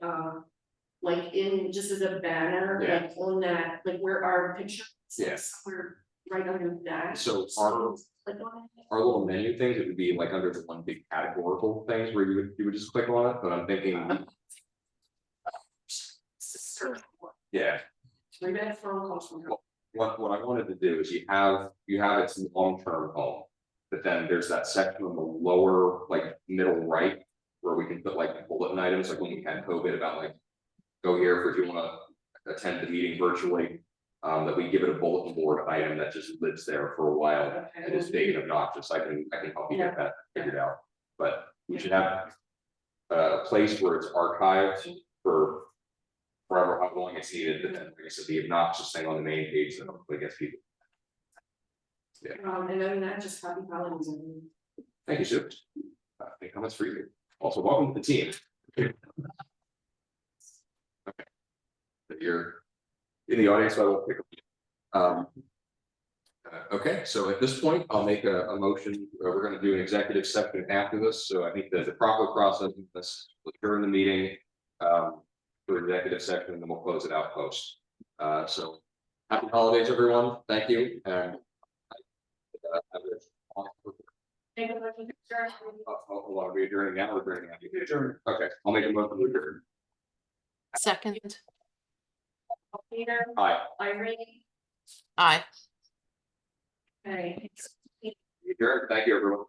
like in, just as a banner, Yeah. like on that, like where our picture. Yeah. We're right under that. So Click on it. our little menu things, it would be like under the one big categorical things where you would just click on it, but I'm thinking, yeah. We got a phone call from her. What I wanted to do is you have its long-term home, but then there's that section on the lower, like middle right. Where we can put like bulletin items, like when we had COVID about like, go here for if you wanna attend the meeting virtually. That we give it a bulletin board item that just lives there for a while Okay. and is big and obnoxious. I can help you get that figured out. But we should have a place where it's archived for forever, how long it's needed, but then like I said, the obnoxious thing on the main page that hopefully gets people. Yeah, And then that just happy holidays. thank you, Sue. Any comments for you? Also, welcome to the team. Okay. If you're in the audience, so I won't pick up. Okay, so at this point, I'll make a motion. We're going to do an executive session after this. So I think that the proper process is this during the meeting for executive session, and then we'll close it out post. So happy holidays, everyone. Thank you. And Thank you. Hold on, are we adjourning now or adjourning now? Adjourn. Okay, I'll make a motion to adjourn. Second, Peter, Aye. Irene, aye. okay. Adjourn. Thank you, everyone.